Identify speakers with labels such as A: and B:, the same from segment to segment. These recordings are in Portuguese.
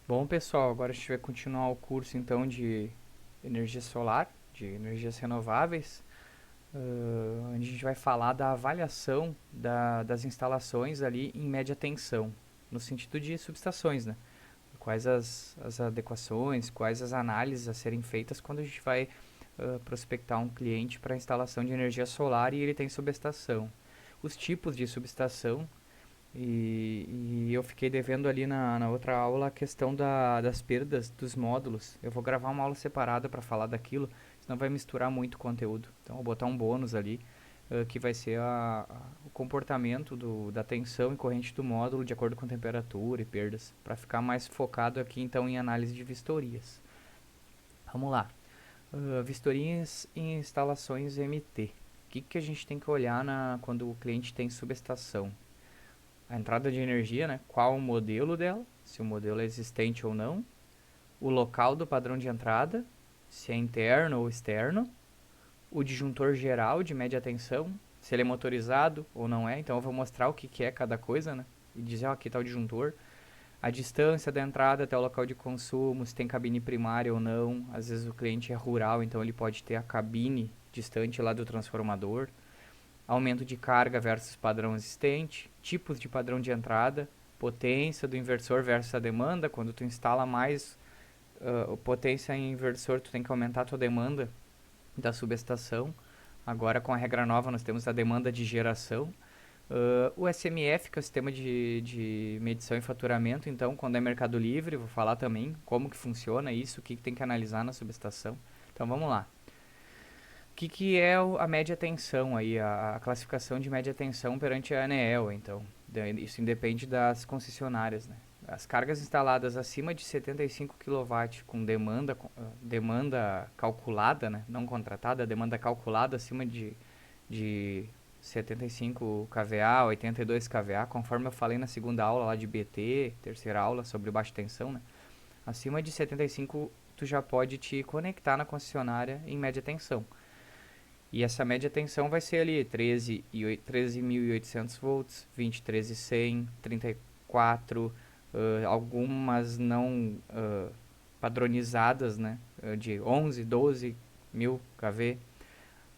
A: Bom, pessoal, agora a gente vai continuar o curso então de energia solar, de energias renováveis, onde a gente vai falar da avaliação das instalações ali em média tensão, no sentido de subestações, né? Quais as adequações, quais as análises a serem feitas quando a gente vai prospectar um cliente para instalação de energia solar e ele tem subestação. Os tipos de subestação e eu fiquei devendo ali na outra aula a questão das perdas dos módulos. Eu vou gravar uma aula separada para falar daquilo, senão vai misturar muito o conteúdo. Então, eu vou botar um bônus ali, que vai ser o comportamento da tensão e corrente do módulo de acordo com temperatura e perdas, para ficar mais focado aqui então em análise de vistorias. Vamos lá. Vistorias em instalações MT. O que a gente tem que olhar quando o cliente tem subestação? A entrada de energia, né? Qual o modelo dela, se o modelo é existente ou não, o local do padrão de entrada, se é interno ou externo, o disjuntor geral de média tensão, se ele é motorizado ou não é. Então eu vou mostrar o que é cada coisa, né? E dizer, ó, aqui está o disjuntor. A distância da entrada até o local de consumo, se tem cabine primária ou não. Às vezes o cliente é rural, então ele pode ter a cabine distante lá do transformador. Aumento de carga versus padrão existente, tipos de padrão de entrada, potência do inversor versus a demanda. Quando tu instala mais potência em inversor, tu tem que aumentar a tua demanda da subestação. Agora, com a regra nova, nós temos a demanda de geração. O SMF, que é o sistema de medição e faturamento. Então, quando é mercado livre, vou falar também como que funciona isso, o que tem que analisar na subestação. Então, vamos lá. O que é a média tensão aí, a classificação de média tensão perante a ANEEL, então? Isso independe das concessionárias, né? As cargas instaladas acima de 75 kW com demanda calculada, né? Não contratada, demanda calculada acima de 75 kVA, 82 kVA, conforme eu falei na segunda aula lá de BT, terceira aula sobre baixa tensão, né? Acima de 75 tu já pode te conectar na concessionária em média tensão. E essa média tensão vai ser ali 13.800 volts, 20, 13.100, 34, algumas não padronizadas, né, de 11, 12 mil kV.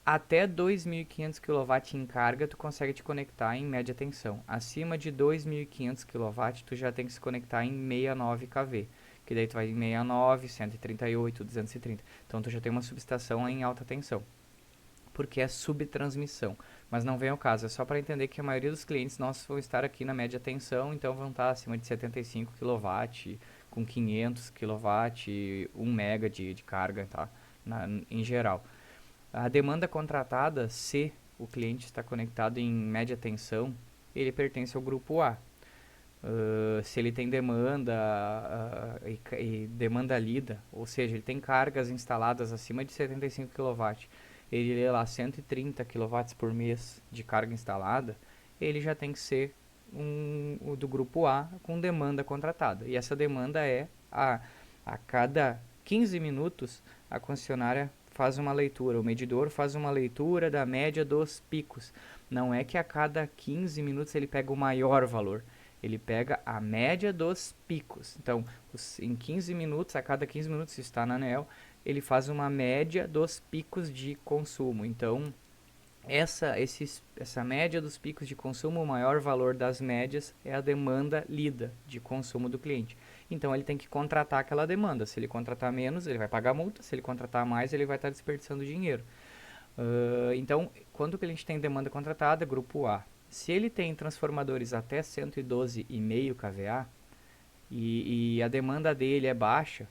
A: Até 2.500 kW em carga tu consegue te conectar em média tensão. Acima de 2.500 kW tu já tem que se conectar em 69 kV. Que daí tu vai em 69, 138, 230. Então tu já tem uma subestação em alta tensão, porque é subtransmissão. Mas não vem ao caso, é só para entender que a maioria dos clientes nossos vão estar aqui na média tensão, então vão estar acima de 75 kW, com 500 kW, 1 mega de carga, tá? Em geral. A demanda contratada, se o cliente está conectado em média tensão, ele pertence ao grupo A. Se ele tem demanda e demanda lida, ou seja, ele tem cargas instaladas acima de 75 kW, ele lê lá 130 kW por mês de carga instalada, ele já tem que ser o do grupo A com demanda contratada. E essa demanda é a cada 15 minutos a concessionária faz uma leitura, o medidor faz uma leitura da média dos picos. Não é que a cada 15 minutos ele pega o maior valor, ele pega a média dos picos. Então, em 15 minutos, a cada 15 minutos, se está na ANEEL, ele faz uma média dos picos de consumo. Então, essa média dos picos de consumo, o maior valor das médias é a demanda lida de consumo do cliente. Então, ele tem que contratar aquela demanda. Se ele contratar menos, ele vai pagar multa. Se ele contratar mais, ele vai estar desperdiçando dinheiro. Então, quando o cliente tem demanda contratada, grupo A. Se ele tem transformadores até 112,5 kVA e a demanda dele é baixa,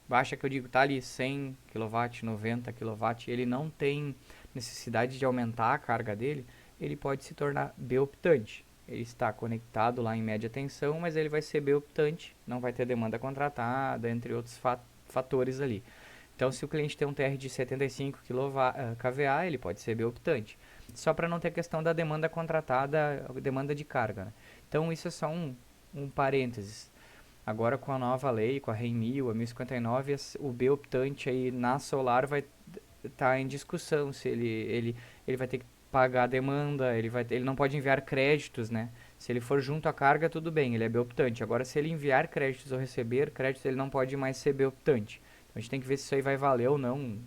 A: baixa que eu digo, tá ali 100 kW, 90 kW, ele não tem necessidade de aumentar a carga dele, ele pode se tornar B-optante. Ele está conectado lá em média tensão, mas ele vai ser B-optante, não vai ter demanda contratada, entre outros fatores ali. Então, se o cliente tem um TR de 75 kVA, ele pode ser B-optante. Só para não ter questão da demanda contratada, demanda de carga, né? Então, isso é só um parênteses. Agora, com a nova lei, com a REN 1000, a 1059, o B-optante aí na solar vai estar em discussão se ele vai ter que pagar a demanda, ele não pode enviar créditos, né? Se ele for junto à carga, tudo bem, ele é beoptante. Agora, se ele enviar créditos ou receber créditos, ele não pode mais ser beoptante. Então, a gente tem que ver se isso aí vai valer ou não.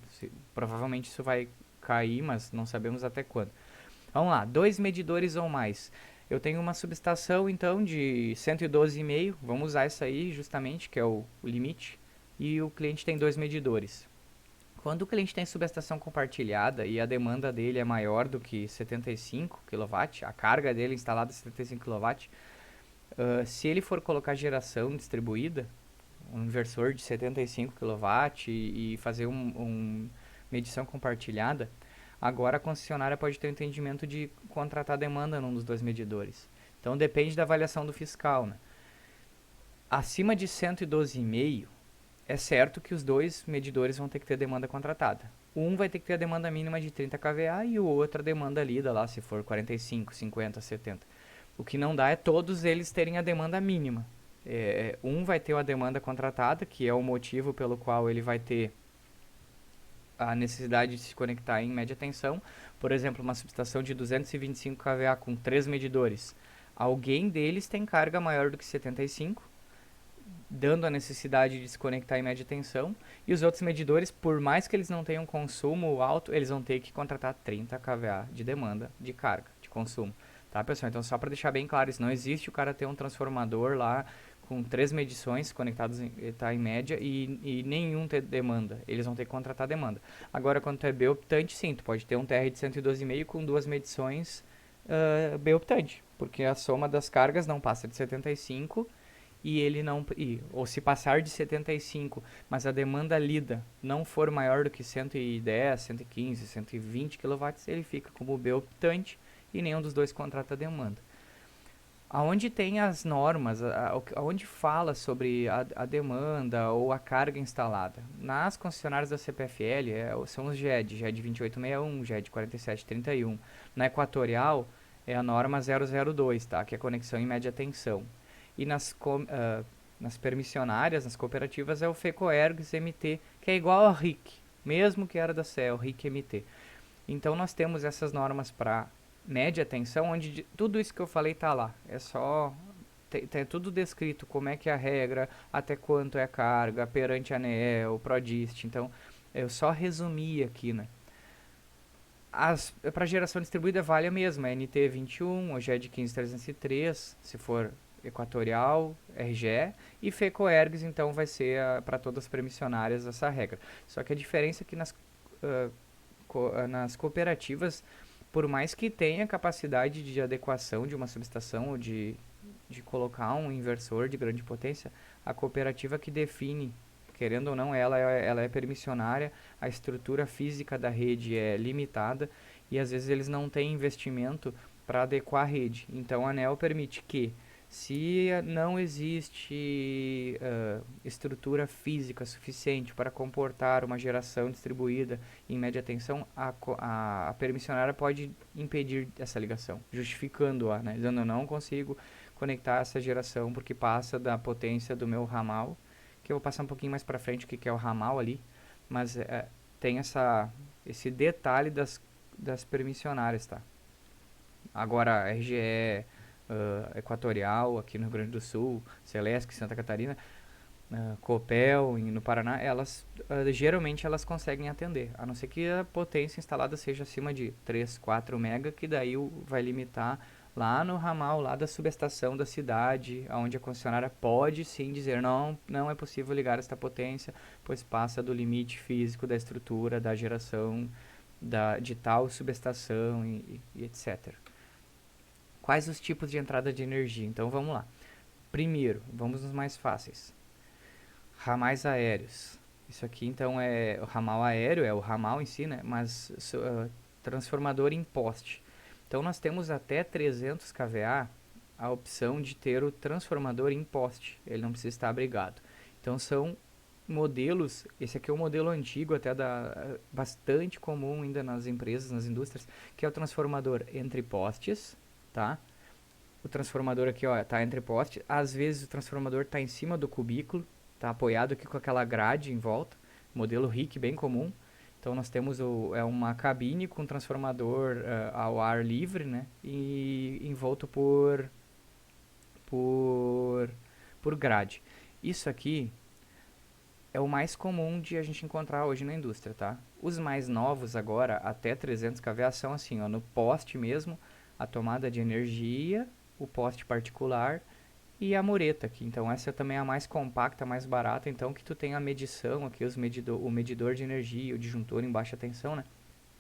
A: Provavelmente isso vai cair, mas não sabemos até quando. Vamos lá, 2 medidores ou mais. Eu tenho uma subestação, então, de 112,5. Vamos usar essa aí, justamente, que é o limite. E o cliente tem 2 medidores. Quando o cliente tem subestação compartilhada e a demanda dele é maior do que 75 kW, a carga dele instalada é 75 kW, se ele for colocar geração distribuída, um inversor de 75 kW e fazer medição compartilhada, agora a concessionária pode ter o entendimento de contratar demanda num dos dois medidores. Então depende da avaliação do fiscal, né? Acima de 112,5, é certo que os dois medidores vão ter que ter demanda contratada. Um vai ter que ter a demanda mínima de 30 kVA e o outro a demanda lida lá, se for 45, 50, 70. O que não dá é todos eles terem a demanda mínima. Um vai ter a demanda contratada, que é o motivo pelo qual ele vai ter a necessidade de se conectar em média tensão. Por exemplo, uma subestação de 225 kVA com 3 medidores. Alguém deles tem carga maior do que 75, dando a necessidade de se conectar em média tensão, e os outros medidores, por mais que eles não tenham consumo alto, eles vão ter que contratar 30 kVA de demanda de carga, de consumo. Tá, pessoal? Então, só para deixar bem claro, isso não existe o cara ter um transformador lá com 3 medições conectados em média e nenhum ter demanda. Eles vão ter que contratar demanda. Agora, quando tu é beoptante, sim, tu pode ter um TR de 112,5 com 2 medições beoptante, porque a soma das cargas não passa de 75 e ele não, ou se passar de 75, mas a demanda lida não for maior do que 110, 115, 120 kW, ele fica como beoptante e nenhum dos dois contrata a demanda. Aonde tem as normas, aonde fala sobre a demanda ou a carga instalada? Nas concessionárias da CPFL são os GED 2861, GED 4731. Na Equatorial é a norma 002, tá? Que é a conexão em média tensão. E nas permissionárias, nas cooperativas, é o FECOERGS MT, que é igual ao RIC, mesmo que era da CE, o RIC MT. Então nós temos essas normas para média tensão, onde tudo isso que eu falei está lá. É só tem tudo descrito, como é que é a regra, até quanto é a carga, perante ANEEL, PRODIST. Então, eu só resumi aqui, né? Para geração distribuída vale a mesma, NT21, ou GED 15303, se for Equatorial, RGE, e FECOERGS, então vai ser para todas as permissionárias essa regra. Só que a diferença é que nas cooperativas, por mais que tenha capacidade de adequação de uma subestação ou de colocar um inversor de grande potência, a cooperativa que define, querendo ou não, ela é permissionária, a estrutura física da rede é limitada e às vezes eles não têm investimento para adequar a rede. Então a ANEEL permite que, se não existe estrutura física suficiente para comportar uma geração distribuída em média tensão, a permissionária pode impedir essa ligação, justificando-a, né? Dizendo: eu não consigo conectar essa geração porque passa da potência do meu ramal, que eu vou passar um pouquinho mais para frente o que é o ramal ali, mas tem esse detalhe das permissionárias, tá? Agora, a RGE, Equatorial, aqui no Rio Grande do Sul, Celesc, Santa Catarina, Copel, no Paraná, geralmente elas conseguem atender, a não ser que a potência instalada seja acima de 3, 4 mega, que daí vai limitar lá no ramal, lá da subestação da cidade, onde a concessionária pode sim dizer: não é possível ligar esta potência, pois passa do limite físico da estrutura, da geração de tal subestação e etc. Quais os tipos de entrada de energia? Então vamos lá. Primeiro, vamos nos mais fáceis. Ramais aéreos. Isso aqui então é o ramal aéreo, é o ramal em si, né? Mas transformador em poste. Então nós temos até 300 kVA a opção de ter o transformador em poste. Ele não precisa estar abrigado. Então são modelos, esse aqui é um modelo antigo, até bastante comum ainda nas empresas, nas indústrias, que é o transformador entre postes, tá? O transformador aqui, ó, tá entre postes. Às vezes o transformador tá em cima do cubículo, tá apoiado aqui com aquela grade em volta. Modelo RIC bem comum. Então nós temos uma cabine com transformador ao ar livre, né? E envolto por por, por grade. Isso aqui é o mais comum de a gente encontrar hoje na indústria, tá? Os mais novos agora, até 300 kVA, são assim, ó, no poste mesmo, a tomada de energia, o poste particular e a mureta aqui. Então essa também é a mais compacta, a mais barata, então que tu tem a medição aqui, o medidor de energia, o disjuntor em baixa tensão, né?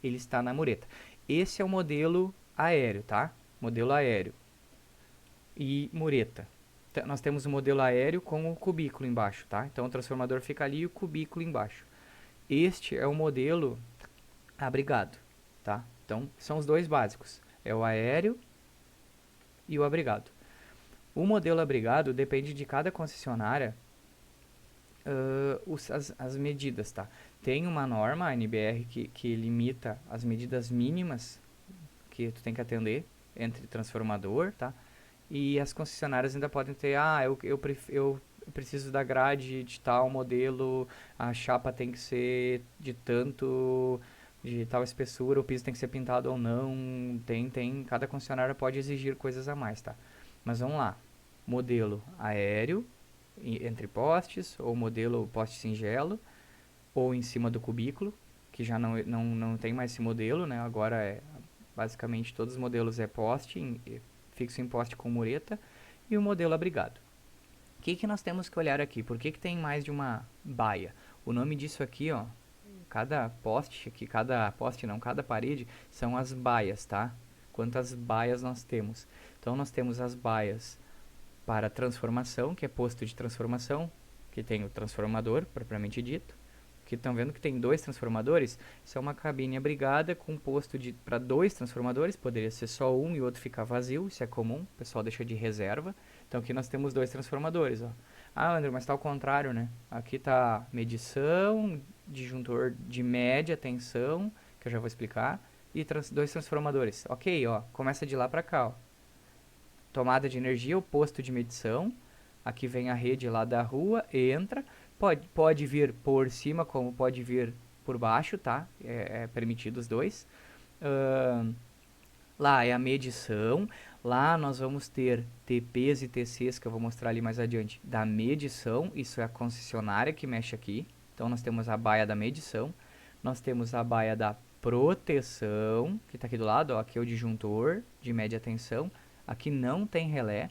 A: Ele está na mureta. Esse é o modelo aéreo, tá? Modelo aéreo e mureta. Nós temos o modelo aéreo com o cubículo embaixo, tá? Então o transformador fica ali e o cubículo embaixo. Este é o modelo abrigado, tá? Então são os dois básicos, é o aéreo e o abrigado. O modelo abrigado depende de cada concessionária, as medidas, tá? Tem uma norma, a NBR, que limita as medidas mínimas que tu tem que atender entre transformador, tá? E as concessionárias ainda podem ter, eu preciso da grade de tal modelo, a chapa tem que ser de tanto, de tal espessura, o piso tem que ser pintado ou não, cada concessionária pode exigir coisas a mais, tá? Mas vamos lá, modelo aéreo, entre postes, ou modelo poste singelo, ou em cima do cubículo, que já não tem mais esse modelo, né? Agora basicamente todos os modelos é poste, fixo em poste com mureta, e o modelo abrigado. O que nós temos que olhar aqui? Por que tem mais de uma baia? O nome disso aqui, ó, cada parede são as baias, tá? Quantas baias nós temos? Então nós temos as baias para transformação, que é posto de transformação, que tem o transformador, propriamente dito. Que estão vendo que tem dois transformadores, isso é uma cabine abrigada com posto para dois transformadores, poderia ser só um e o outro ficar vazio, isso é comum, o pessoal deixa de reserva. Então aqui nós temos dois transformadores, ó. Ah, André, mas está ao contrário, né? Aqui está medição, disjuntor de média tensão, que eu já vou explicar, e dois transformadores. Ok, ó, começa de lá para cá, ó. Tomada de energia, o posto de medição, aqui vem a rede lá da rua, entra. Pode vir por cima, como pode vir por baixo, tá? É permitido os dois. Lá é a medição. Lá nós vamos ter TPs e TCs, que eu vou mostrar ali mais adiante, da medição. Isso é a concessionária que mexe aqui. Então nós temos a baia da medição. Nós temos a baia da proteção, que está aqui do lado, ó, aqui é o disjuntor de média tensão. Aqui não tem relé.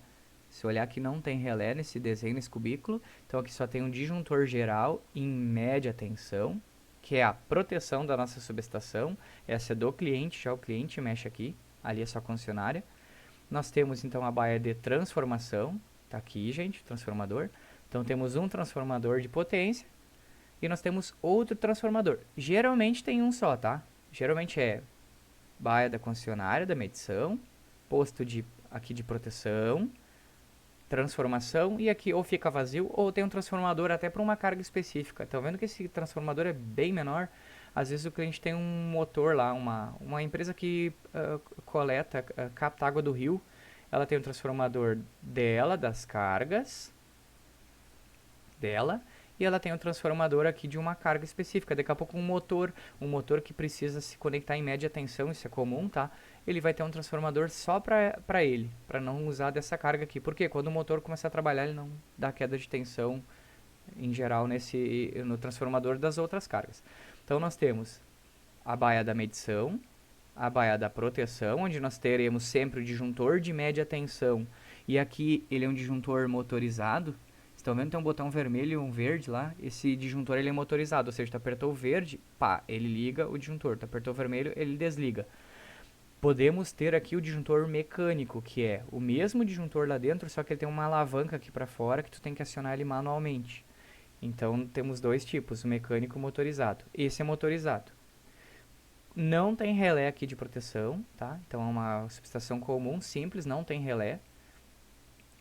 A: Se olhar aqui não tem relé nesse desenho, nesse cubículo. Então aqui só tem um disjuntor geral em média tensão, que é a proteção da nossa subestação. Essa é do cliente, já o cliente mexe aqui. Ali é só a concessionária. Nós temos então a baia de transformação. Tá aqui, gente, o transformador. Então temos um transformador de potência. E nós temos outro transformador. Geralmente tem um só, tá? Geralmente é baia da concessionária, da medição. Posto aqui de proteção, transformação, e aqui ou fica vazio ou tem um transformador até para uma carga específica. Estão vendo que esse transformador é bem menor? Às vezes o cliente tem um motor lá, uma empresa que capta água do rio, ela tem um transformador dela, das cargas dela, e ela tem um transformador aqui de uma carga específica. Daqui a pouco um motor que precisa se conectar em média tensão, isso é comum, tá? Ele vai ter um transformador só para ele, para não usar dessa carga aqui. Porque quando o motor começar a trabalhar, ele não dá queda de tensão em geral no transformador das outras cargas. Então nós temos a baia da medição, a baia da proteção, onde nós teremos sempre o disjuntor de média tensão. E aqui ele é um disjuntor motorizado. Estão vendo que tem um botão vermelho e um verde lá? Esse disjuntor ele é motorizado, ou seja, tu apertou o verde, pá, ele liga o disjuntor. Tu apertou o vermelho, ele desliga. Podemos ter aqui o disjuntor mecânico, que é o mesmo disjuntor lá dentro, só que ele tem uma alavanca aqui para fora que tu tem que acionar ele manualmente. Então temos dois tipos, o mecânico e o motorizado. Esse é motorizado. Não tem relé aqui de proteção, tá? Então é uma subestação comum, simples, não tem relé.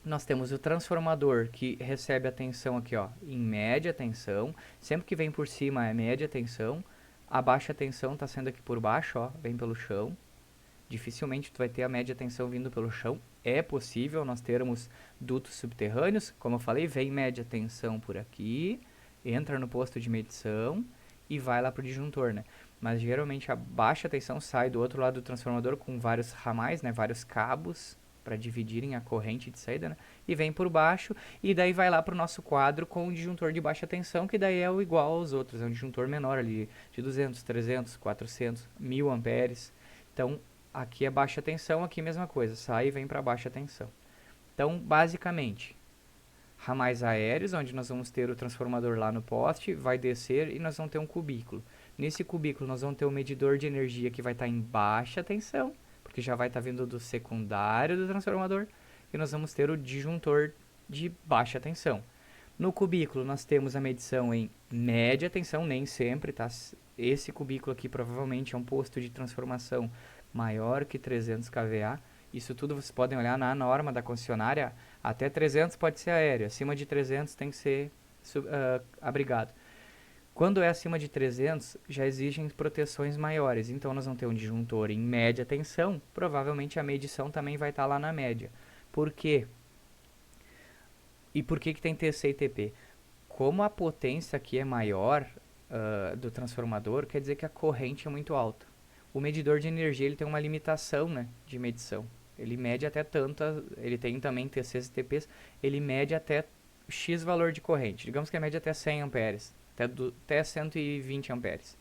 A: Nós temos o transformador que recebe a tensão aqui, ó, em média tensão. Sempre que vem por cima é média tensão. A baixa tensão está sendo aqui por baixo, ó, vem pelo chão. Dificilmente tu vai ter a média tensão vindo pelo chão. É possível nós termos dutos subterrâneos. Como eu falei, vem média tensão por aqui, entra no posto de medição e vai lá para o disjuntor, né? Mas geralmente a baixa tensão sai do outro lado do transformador com vários ramais, né, vários cabos, para dividirem a corrente de saída, né? E vem por baixo, e daí vai lá para o nosso quadro com o disjuntor de baixa tensão, que daí é o igual aos outros, é um disjuntor menor ali, de 200, 300, 400, 1000 amperes. Então, aqui é baixa tensão, aqui mesma coisa, sai e vem para baixa tensão. Então, basicamente, ramais aéreos, onde nós vamos ter o transformador lá no poste, vai descer e nós vamos ter um cubículo. Nesse cubículo nós vamos ter um medidor de energia que vai estar em baixa tensão, porque já vai estar vindo do secundário do transformador, e nós vamos ter o disjuntor de baixa tensão. No cubículo nós temos a medição em média tensão, nem sempre, tá? Esse cubículo aqui provavelmente é um posto de transformação maior que 300 kVA. Isso tudo vocês podem olhar na norma da concessionária. Até 300 pode ser aéreo, acima de 300 tem que ser abrigado. Quando é acima de 300, já exigem proteções maiores. Então, nós vamos ter um disjuntor em média tensão. Provavelmente a medição também vai estar lá na média. Por quê? E por que tem TC e TP? Como a potência aqui é maior do transformador, quer dizer que a corrente é muito alta. O medidor de energia ele tem uma limitação, né, de medição. Ele mede até ele tem também TCs e TPs, ele mede até X valor de corrente. Digamos que ele mede até 100 amperes, até 120 amperes.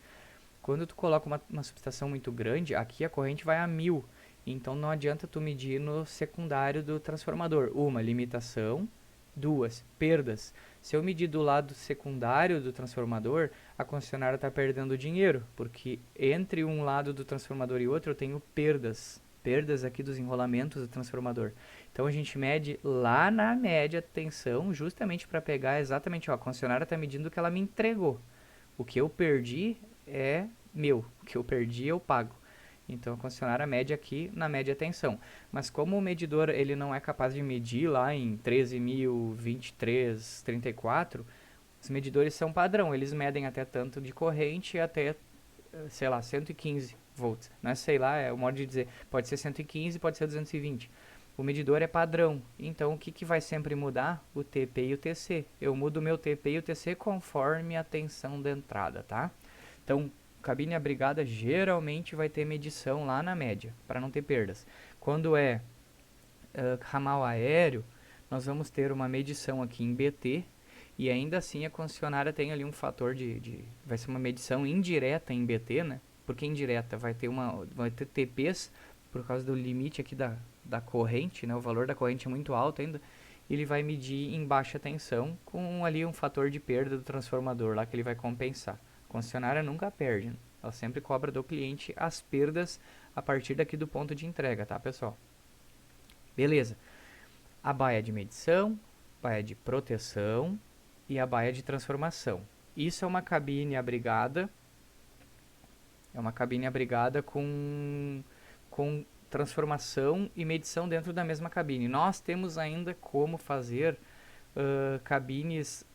A: Quando tu coloca uma subestação muito grande, aqui a corrente vai a 1000. Então não adianta tu medir no secundário do transformador. Uma, limitação. Duas, perdas. Se eu medir do lado secundário do transformador, a concessionária está perdendo dinheiro, porque entre um lado do transformador e outro eu tenho perdas. Perdas aqui dos enrolamentos do transformador. Então a gente mede lá na média tensão, justamente para pegar exatamente, ó, a concessionária está medindo o que ela me entregou. O que eu perdi é meu, o que eu perdi eu pago. Então a concessionária mede aqui na média tensão. Mas como o medidor ele não é capaz de medir lá em 13.000, 23, 34, os medidores são padrão. Eles medem até tanto de corrente até, sei lá, 115 volts. Não é sei lá, é o modo de dizer. Pode ser 115, pode ser 220. O medidor é padrão. Então o que vai sempre mudar? O TP e o TC. Eu mudo o meu TP e o TC conforme a tensão da entrada, tá? Então, cabine abrigada geralmente vai ter medição lá na média, para não ter perdas. Quando é ramal aéreo, nós vamos ter uma medição aqui em BT, e ainda assim a concessionária tem ali um fator vai ser uma medição indireta em BT, né? Porque indireta vai ter TPs, por causa do limite aqui da corrente, né? O valor da corrente é muito alto ainda, ele vai medir em baixa tensão, com ali um fator de perda do transformador lá que ele vai compensar. A concessionária nunca perde, né? Ela sempre cobra do cliente as perdas a partir daqui do ponto de entrega, tá, pessoal? Beleza. A baia de medição, baia de proteção e a baia de transformação. Isso é uma cabine abrigada. É uma cabine abrigada com transformação e medição dentro da mesma cabine. Nós temos ainda como fazer cabines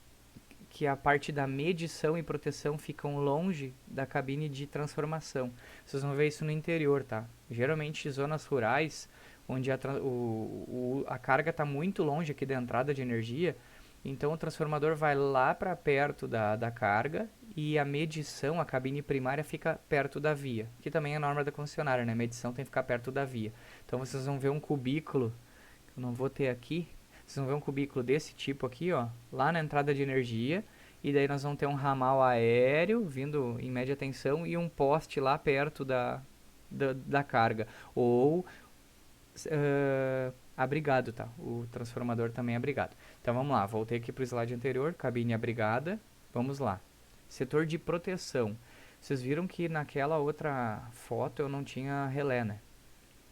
A: que a parte da medição e proteção ficam longe da cabine de transformação. Vocês vão ver isso no interior, tá? Geralmente zonas rurais, onde a carga está muito longe aqui da entrada de energia, então o transformador vai lá para perto da carga e a medição, a cabine primária, fica perto da via, que também é a norma da concessionária, né? A medição tem que ficar perto da via. Então vocês vão ver um cubículo, que eu não vou ter aqui, vocês vão ver um cubículo desse tipo aqui, ó, lá na entrada de energia, e daí nós vamos ter um ramal aéreo vindo em média tensão e um poste lá perto da carga. Ou abrigado, tá? O transformador também é abrigado. Então vamos lá, voltei aqui para o slide anterior, cabine abrigada, vamos lá. Setor de proteção. Vocês viram que naquela outra foto eu não tinha relé, né?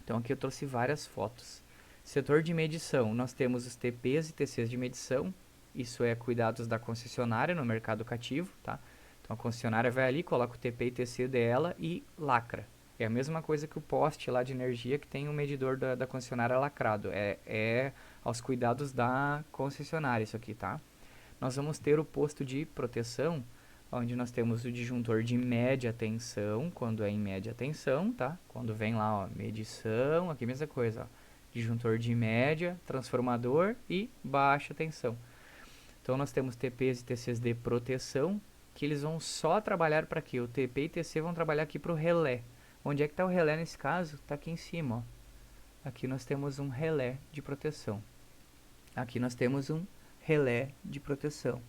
A: Então aqui eu trouxe várias fotos. Setor de medição, nós temos os TPs e TCs de medição, isso é cuidados da concessionária no mercado cativo, tá? Então a concessionária vai ali, coloca o TP e TC dela e lacra. É a mesma coisa que o poste lá de energia que tem o medidor da concessionária lacrado, é aos cuidados da concessionária isso aqui, tá? Nós vamos ter o posto de proteção, onde nós temos o disjuntor de média tensão, quando é em média tensão, tá? Quando vem lá, ó, medição, aqui a mesma coisa, ó. Disjuntor de média, transformador e baixa tensão. Então nós temos TPs e TCs de proteção, que eles vão só trabalhar para quê? O TP e TC vão trabalhar aqui para o relé. Onde é que está o relé nesse caso? Está aqui em cima, ó. aqui nós temos um relé de proteção. Aqui nós temos um relé de proteção.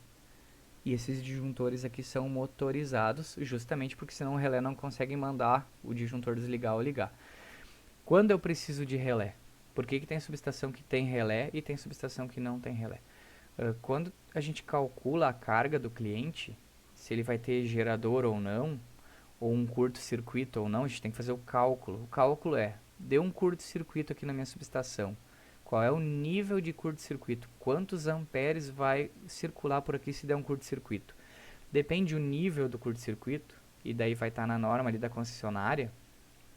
A: E esses disjuntores aqui são motorizados, justamente porque senão o relé não consegue mandar o disjuntor desligar ou ligar. Quando eu preciso de relé? Por que tem subestação que tem relé e tem subestação que não tem relé? Quando a gente calcula a carga do cliente, se ele vai ter gerador ou não, ou um curto-circuito ou não, a gente tem que fazer o cálculo. O cálculo deu um curto-circuito aqui na minha subestação. Qual é o nível de curto-circuito? Quantos amperes vai circular por aqui se der um curto-circuito? Depende do nível do curto-circuito, e daí vai estar na norma ali da concessionária,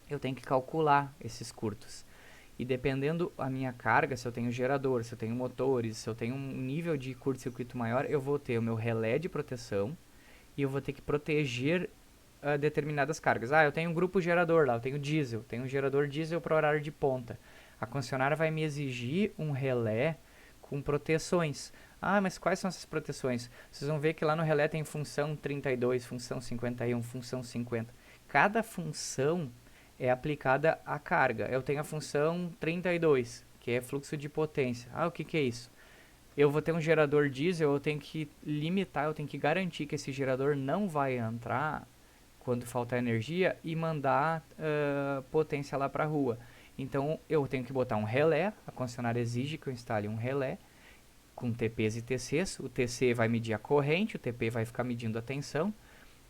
A: eu tenho que calcular esses curtos. E dependendo a minha carga, se eu tenho gerador, se eu tenho motores, se eu tenho um nível de curto-circuito maior, eu vou ter o meu relé de proteção e eu vou ter que proteger determinadas cargas. Eu tenho um grupo gerador lá, eu tenho diesel, tenho um gerador diesel para horário de ponta. A concessionária vai me exigir um relé com proteções. Mas quais são essas proteções? Vocês vão ver que lá no relé tem função 32, função 51, função 50. Cada função é aplicada à carga. Eu tenho a função 32, que é fluxo de potência. O que é isso? Eu vou ter um gerador diesel, eu tenho que limitar, eu tenho que garantir que esse gerador não vai entrar quando faltar energia e mandar potência lá para a rua. Então eu tenho que botar um relé, a concessionária exige que eu instale um relé com TPs e TCs. O TC vai medir a corrente, o TP vai ficar medindo a tensão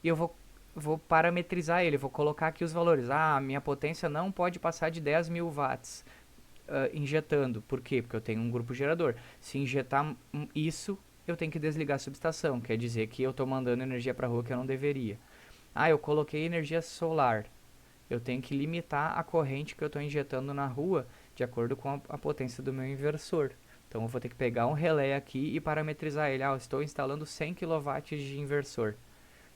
A: e eu vou parametrizar ele, vou colocar aqui os valores. Minha potência não pode passar de 10.000 watts injetando. Por quê? Porque eu tenho um grupo gerador. Se injetar isso, eu tenho que desligar a subestação. Quer dizer que eu estou mandando energia para a rua que eu não deveria. Eu coloquei energia solar. Eu tenho que limitar a corrente que eu estou injetando na rua de acordo com a potência do meu inversor. Então eu vou ter que pegar um relé aqui e parametrizar ele. Eu estou instalando 100 kW de inversor.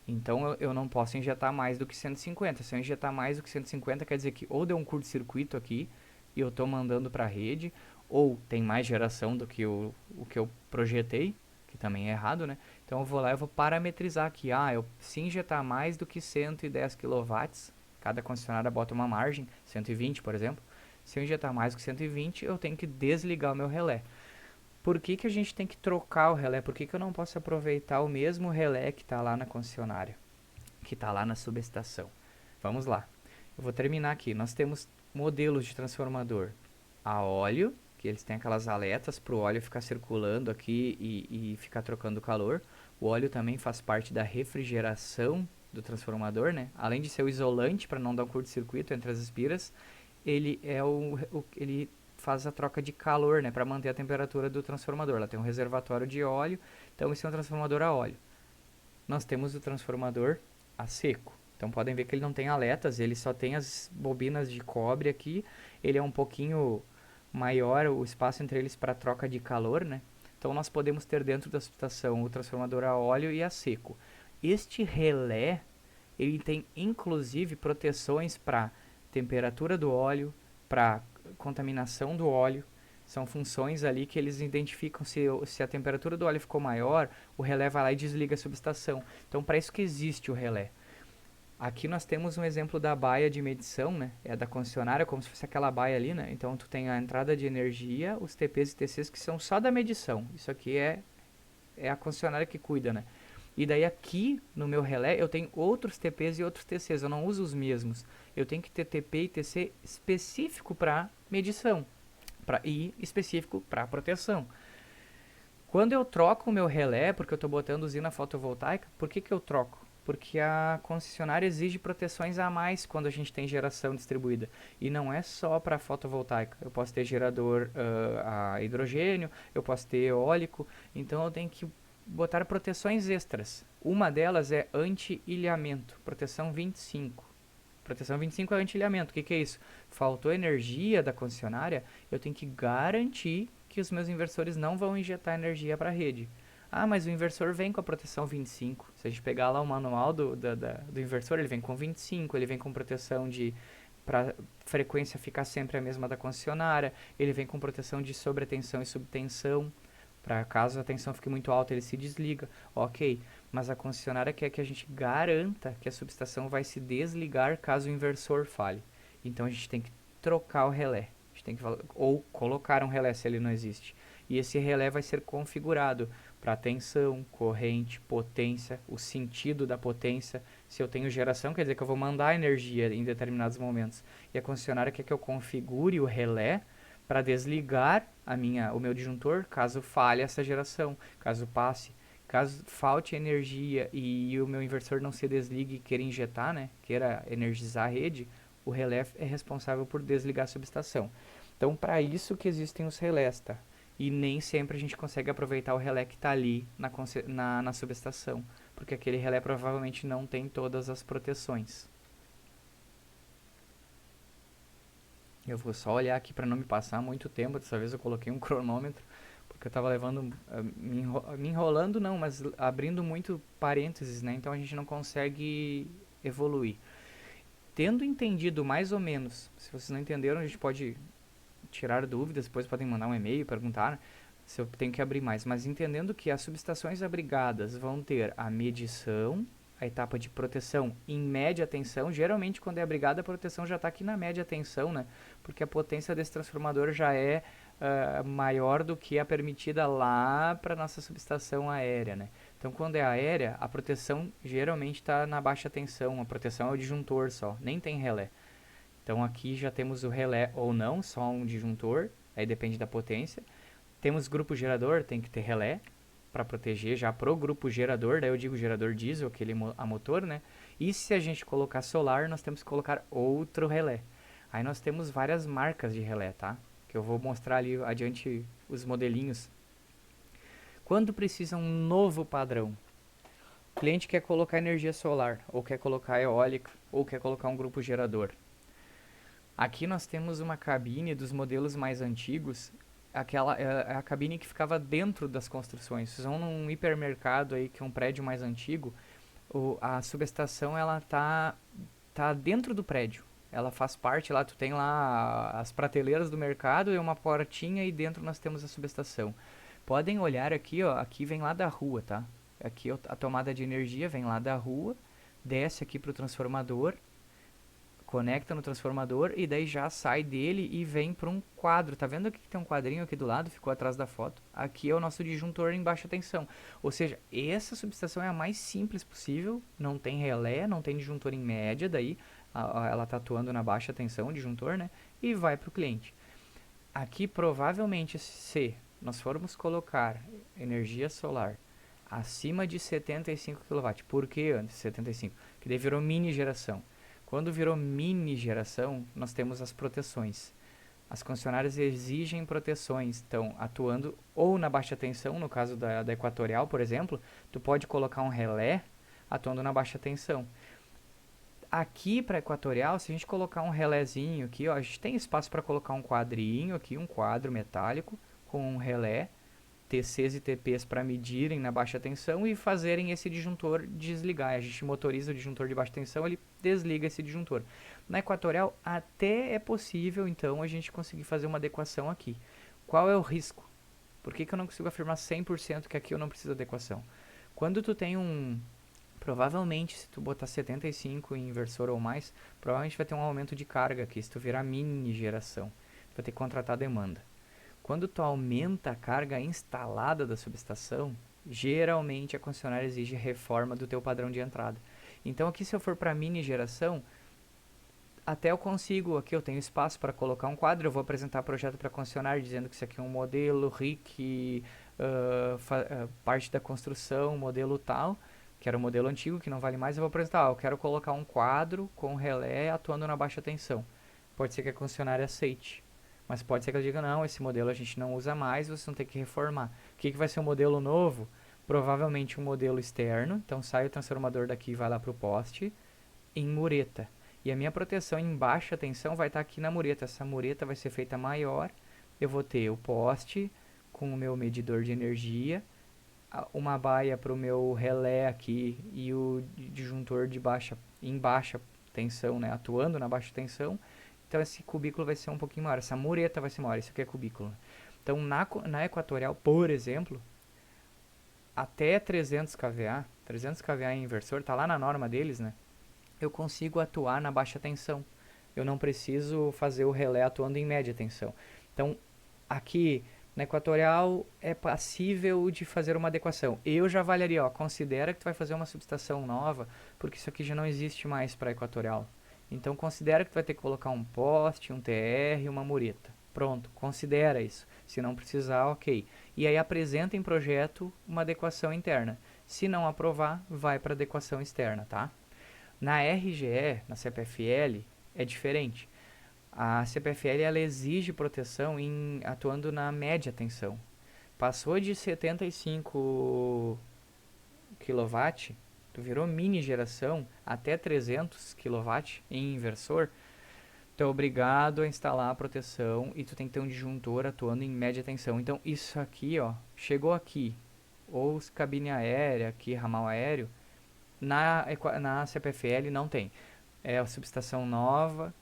A: Então eu não posso injetar mais do que 150. Se eu injetar mais do que 150, quer dizer que ou deu um curto-circuito aqui e eu estou mandando para a rede, ou tem mais geração do que o que eu projetei, que também é errado, né? Então eu vou lá e vou parametrizar aqui. Se injetar mais do que 110 kW, cada concessionária bota uma margem, 120 por exemplo. Se eu injetar mais do que 120, eu tenho que desligar o meu relé. Por que a gente tem que trocar o relé? Por que eu não posso aproveitar o mesmo relé que está lá na concessionária, que está lá na subestação? Vamos lá. Eu vou terminar aqui. Nós temos modelos de transformador a óleo, que eles têm aquelas aletas para o óleo ficar circulando aqui e ficar trocando calor. O óleo também faz parte da refrigeração do transformador, né? Além de ser o isolante para não dar um curto-circuito entre as espiras, ele ele faz a troca de calor, né, para manter a temperatura do transformador. Ela tem um reservatório de óleo, então esse é um transformador a óleo. Nós temos o transformador a seco. Então podem ver que ele não tem aletas, ele só tem as bobinas de cobre aqui. Ele é um pouquinho maior o espaço entre eles para troca de calor, né? Então nós podemos ter dentro da subestação o transformador a óleo e a seco. Este relé, ele tem inclusive proteções para temperatura do óleo, para contaminação do óleo. São funções ali que eles identificam se a temperatura do óleo ficou maior, o relé vai lá e desliga a subestação. Então, para isso que existe o relé. Aqui nós temos um exemplo da baia de medição, né? É da concessionária, como se fosse aquela baia ali, né? Então, tu tem a entrada de energia, os TPs e TCs que são só da medição. Isso aqui é a concessionária que cuida, né? E daí aqui no meu relé eu tenho outros TPs e outros TCs, eu não uso os mesmos. Eu tenho que ter TP e TC específico para medição e específico para proteção. Quando eu troco o meu relé, porque eu estou botando usina fotovoltaica, por que eu troco? Porque a concessionária exige proteções a mais quando a gente tem geração distribuída. E não é só para fotovoltaica. Eu posso ter gerador a hidrogênio, eu posso ter eólico, então eu tenho que botar proteções extras. Uma delas é anti-ilhamento, proteção 25. Proteção 25 é anti-ilhamento. O que é isso? Faltou energia da concessionária, eu tenho que garantir que os meus inversores não vão injetar energia para a rede. Mas o inversor vem com a proteção 25. Se a gente pegar lá o manual do inversor, ele vem com 25, ele vem com proteção para frequência ficar sempre a mesma da concessionária, ele vem com proteção de sobretensão e subtensão, para caso a tensão fique muito alta, ele se desliga. Ok, mas a concessionária quer que a gente garanta que a subestação vai se desligar caso o inversor falhe. Então a gente tem que trocar o relé. A gente tem que ou colocar um relé se ele não existe. E esse relé vai ser configurado para tensão, corrente, potência, o sentido da potência. Se eu tenho geração, quer dizer que eu vou mandar energia em determinados momentos. E a concessionária quer que eu configure o relé para desligar o meu disjuntor caso falhe essa geração, caso passe. Caso falte energia e o meu inversor não se desligue e queira injetar, né, queira energizar a rede, o relé é responsável por desligar a subestação. Então, para isso que existem os relés, tá? E nem sempre a gente consegue aproveitar o relé que está ali na subestação, porque aquele relé provavelmente não tem todas as proteções. Eu vou só olhar aqui para não me passar muito tempo, dessa vez eu coloquei um cronômetro, porque eu estava levando, me enrolando não, mas abrindo muito parênteses, né? Então a gente não consegue evoluir. Tendo entendido mais ou menos, se vocês não entenderam, a gente pode tirar dúvidas, depois podem mandar um e-mail, perguntar se eu tenho que abrir mais. Mas entendendo que as subestações abrigadas vão ter a medição, a etapa de proteção em média tensão. Geralmente, quando é abrigada, a proteção já está aqui na média tensão, né? Porque a potência desse transformador já é maior do que a permitida lá para nossa subestação aérea, né? Então, quando é aérea, a proteção geralmente está na baixa tensão. A proteção é o disjuntor só, nem tem relé. Então aqui já temos o relé ou não, só um disjuntor, aí depende da potência. Temos grupo gerador, tem que ter relé para proteger já pro grupo gerador, daí eu digo gerador diesel, aquele a motor, né? E se a gente colocar solar, nós temos que colocar outro relé. Aí nós temos várias marcas de relé, tá? Que eu vou mostrar ali adiante os modelinhos. Quando precisa um novo padrão, o cliente quer colocar energia solar, ou quer colocar eólica, ou quer colocar um grupo gerador. Aqui nós temos uma cabine dos modelos mais antigos, aquela é a cabine que ficava dentro das construções. Vocês vão num hipermercado aí, que é um prédio mais antigo, a subestação ela tá dentro do prédio. Ela faz parte lá, tu tem lá as prateleiras do mercado e uma portinha e dentro nós temos a subestação. Podem olhar aqui, ó, aqui vem lá da rua, tá? Aqui a tomada de energia vem lá da rua, desce aqui pro transformador, conecta no transformador e daí já sai dele e vem para um quadro. Tá vendo aqui que tem um quadrinho aqui do lado? Ficou atrás da foto. Aqui é o nosso disjuntor em baixa tensão. Ou seja, essa subestação é a mais simples possível. Não tem relé, não tem disjuntor em média. Daí ela está atuando na baixa tensão, o disjuntor, né? E vai para o cliente. Aqui provavelmente se nós formos colocar energia solar acima de 75 kW. Por que antes de 75? Que daí virou mini geração. Quando virou mini geração, nós temos as proteções. As concessionárias exigem proteções, estão atuando ou na baixa tensão, no caso da Equatorial, por exemplo, tu pode colocar um relé atuando na baixa tensão. Aqui para Equatorial, se a gente colocar um relézinho aqui, ó, a gente tem espaço para colocar um quadrinho aqui, um quadro metálico com um relé, TCs e TPs para medirem na baixa tensão e fazerem esse disjuntor desligar. A gente motoriza o disjuntor de baixa tensão, ele desliga esse disjuntor. Na Equatorial até é possível então a gente conseguir fazer uma adequação aqui. Qual é o risco? Por que eu não consigo afirmar 100% que aqui eu não preciso de adequação? Quando tu tem provavelmente se tu botar 75 em inversor ou mais, provavelmente vai ter um aumento de carga aqui, se tu virar mini geração. Tu vai ter que contratar a demanda. Quando tu aumenta a carga instalada da subestação, geralmente a concessionária exige reforma do teu padrão de entrada. Então aqui se eu for para mini geração, até eu consigo, aqui eu tenho espaço para colocar um quadro, eu vou apresentar projeto para a concessionária dizendo que isso aqui é um modelo RIC, parte da construção, modelo tal, que era o modelo antigo, que não vale mais, eu vou apresentar, eu quero colocar um quadro com relé atuando na baixa tensão. Pode ser que a concessionária aceite. Mas pode ser que ela diga, não, esse modelo a gente não usa mais, vocês vão ter que reformar. O que vai ser um modelo novo? Provavelmente um modelo externo, então sai o transformador daqui e vai lá para o poste, em mureta. E a minha proteção em baixa tensão vai estar aqui na mureta. Essa mureta vai ser feita maior, eu vou ter o poste com o meu medidor de energia, uma baia para o meu relé aqui e o disjuntor em baixa tensão, né, atuando na baixa tensão. Então esse cubículo vai ser um pouquinho maior, essa mureta vai ser maior, isso aqui é cubículo. Então na Equatorial, por exemplo, até 300 kVA em inversor, tá lá na norma deles, né? Eu consigo atuar na baixa tensão. eu não preciso fazer o relé atuando em média tensão. Então, aqui na equatorial é passível de fazer uma adequação. Eu já avaliaria, ó, considera que tu vai fazer uma subestação nova, porque isso aqui já não existe mais para equatorial. Então considera que tu vai ter que colocar um poste, um TR e uma mureta. Pronto, considera isso. Se não precisar, ok. E aí apresenta em projeto uma adequação interna. Se não aprovar, vai para adequação externa, tá? Na RGE, na CPFL, é diferente. A CPFL ela exige proteção atuando na média tensão. Passou de 75 kW, tu virou mini geração até 300 kW em inversor, tu é obrigado a instalar a proteção e tu tem que ter um disjuntor atuando em média tensão. Então isso aqui, ó, chegou aqui, ou cabine aérea, aqui ramal aéreo, na CPFL não tem. É a subestação nova,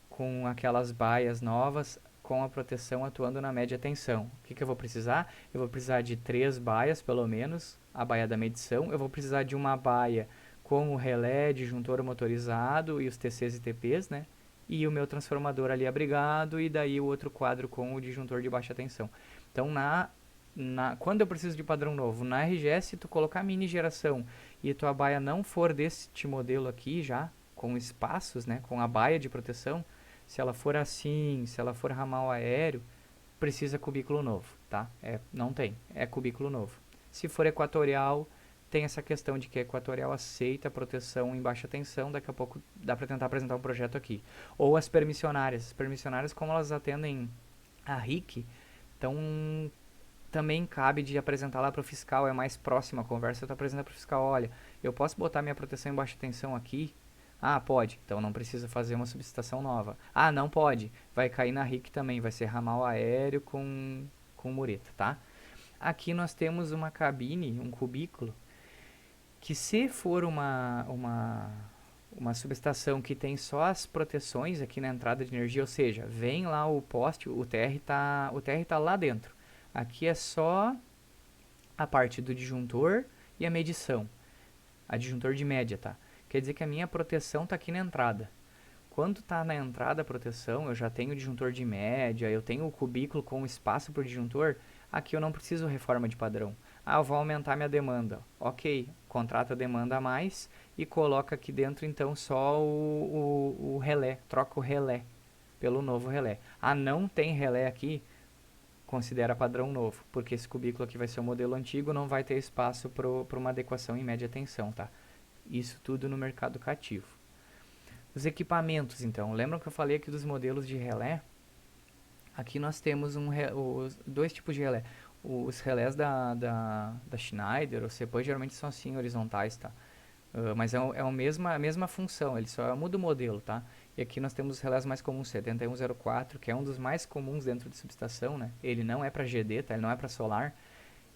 A: com aquelas baias novas, com a proteção atuando na média tensão. O que eu vou precisar? Eu vou precisar de 3 baias, pelo menos, a baia da medição. Eu vou precisar de uma baia com o relé, disjuntor motorizado e os TCs e TPs, né? E o meu transformador ali abrigado, e daí o outro quadro com o disjuntor de baixa tensão. Então, quando eu preciso de padrão novo, na RGS, se tu colocar mini geração e tua baia não for deste modelo aqui já, com espaços, né, com a baia de proteção, se ela for assim, se ela for ramal aéreo, precisa cubículo novo, tá? Não tem, é cubículo novo. Se for equatorial, tem essa questão de que a equatorial aceita proteção em baixa tensão, daqui a pouco dá para tentar apresentar um projeto aqui. Ou as permissionárias, como elas atendem a RIC, então também cabe de apresentar lá para o fiscal, é mais próxima a conversa, tu apresenta para o fiscal, olha, eu posso botar minha proteção em baixa tensão aqui? Ah, pode, então não precisa fazer uma subestação nova. Ah, não pode, vai cair na RIC também, vai ser ramal aéreo com mureta, tá? Aqui nós temos uma cabine, um cubículo, que se for uma subestação que tem só as proteções aqui na entrada de energia, ou seja, vem lá o poste, o TR tá lá dentro. Aqui é só a parte do disjuntor e a medição. A disjuntor de média, tá? Quer dizer que a minha proteção está aqui na entrada. Quando está na entrada a proteção, eu já tenho o disjuntor de média, eu tenho o cubículo com espaço para o disjuntor, aqui eu não preciso reforma de padrão. Ah, eu vou aumentar minha demanda. Ok, contrata a demanda a mais e coloca aqui dentro então só o relé, troca o relé pelo novo relé. Ah, não tem relé aqui? Considera padrão novo, porque esse cubículo aqui vai ser o modelo antigo, não vai ter espaço para uma adequação em média tensão, tá? Isso tudo no mercado cativo. Os equipamentos, então, lembram que eu falei aqui dos modelos de relé? Aqui nós temos dois tipos de relé. Os relés da Schneider, ou CPAN, geralmente são assim, horizontais, tá? Mas é a mesma função, ele só muda o modelo, tá? E aqui nós temos os relés mais comuns, 7104, que é um dos mais comuns dentro de subestação, né? Ele não é para GD, tá? Ele não é para solar.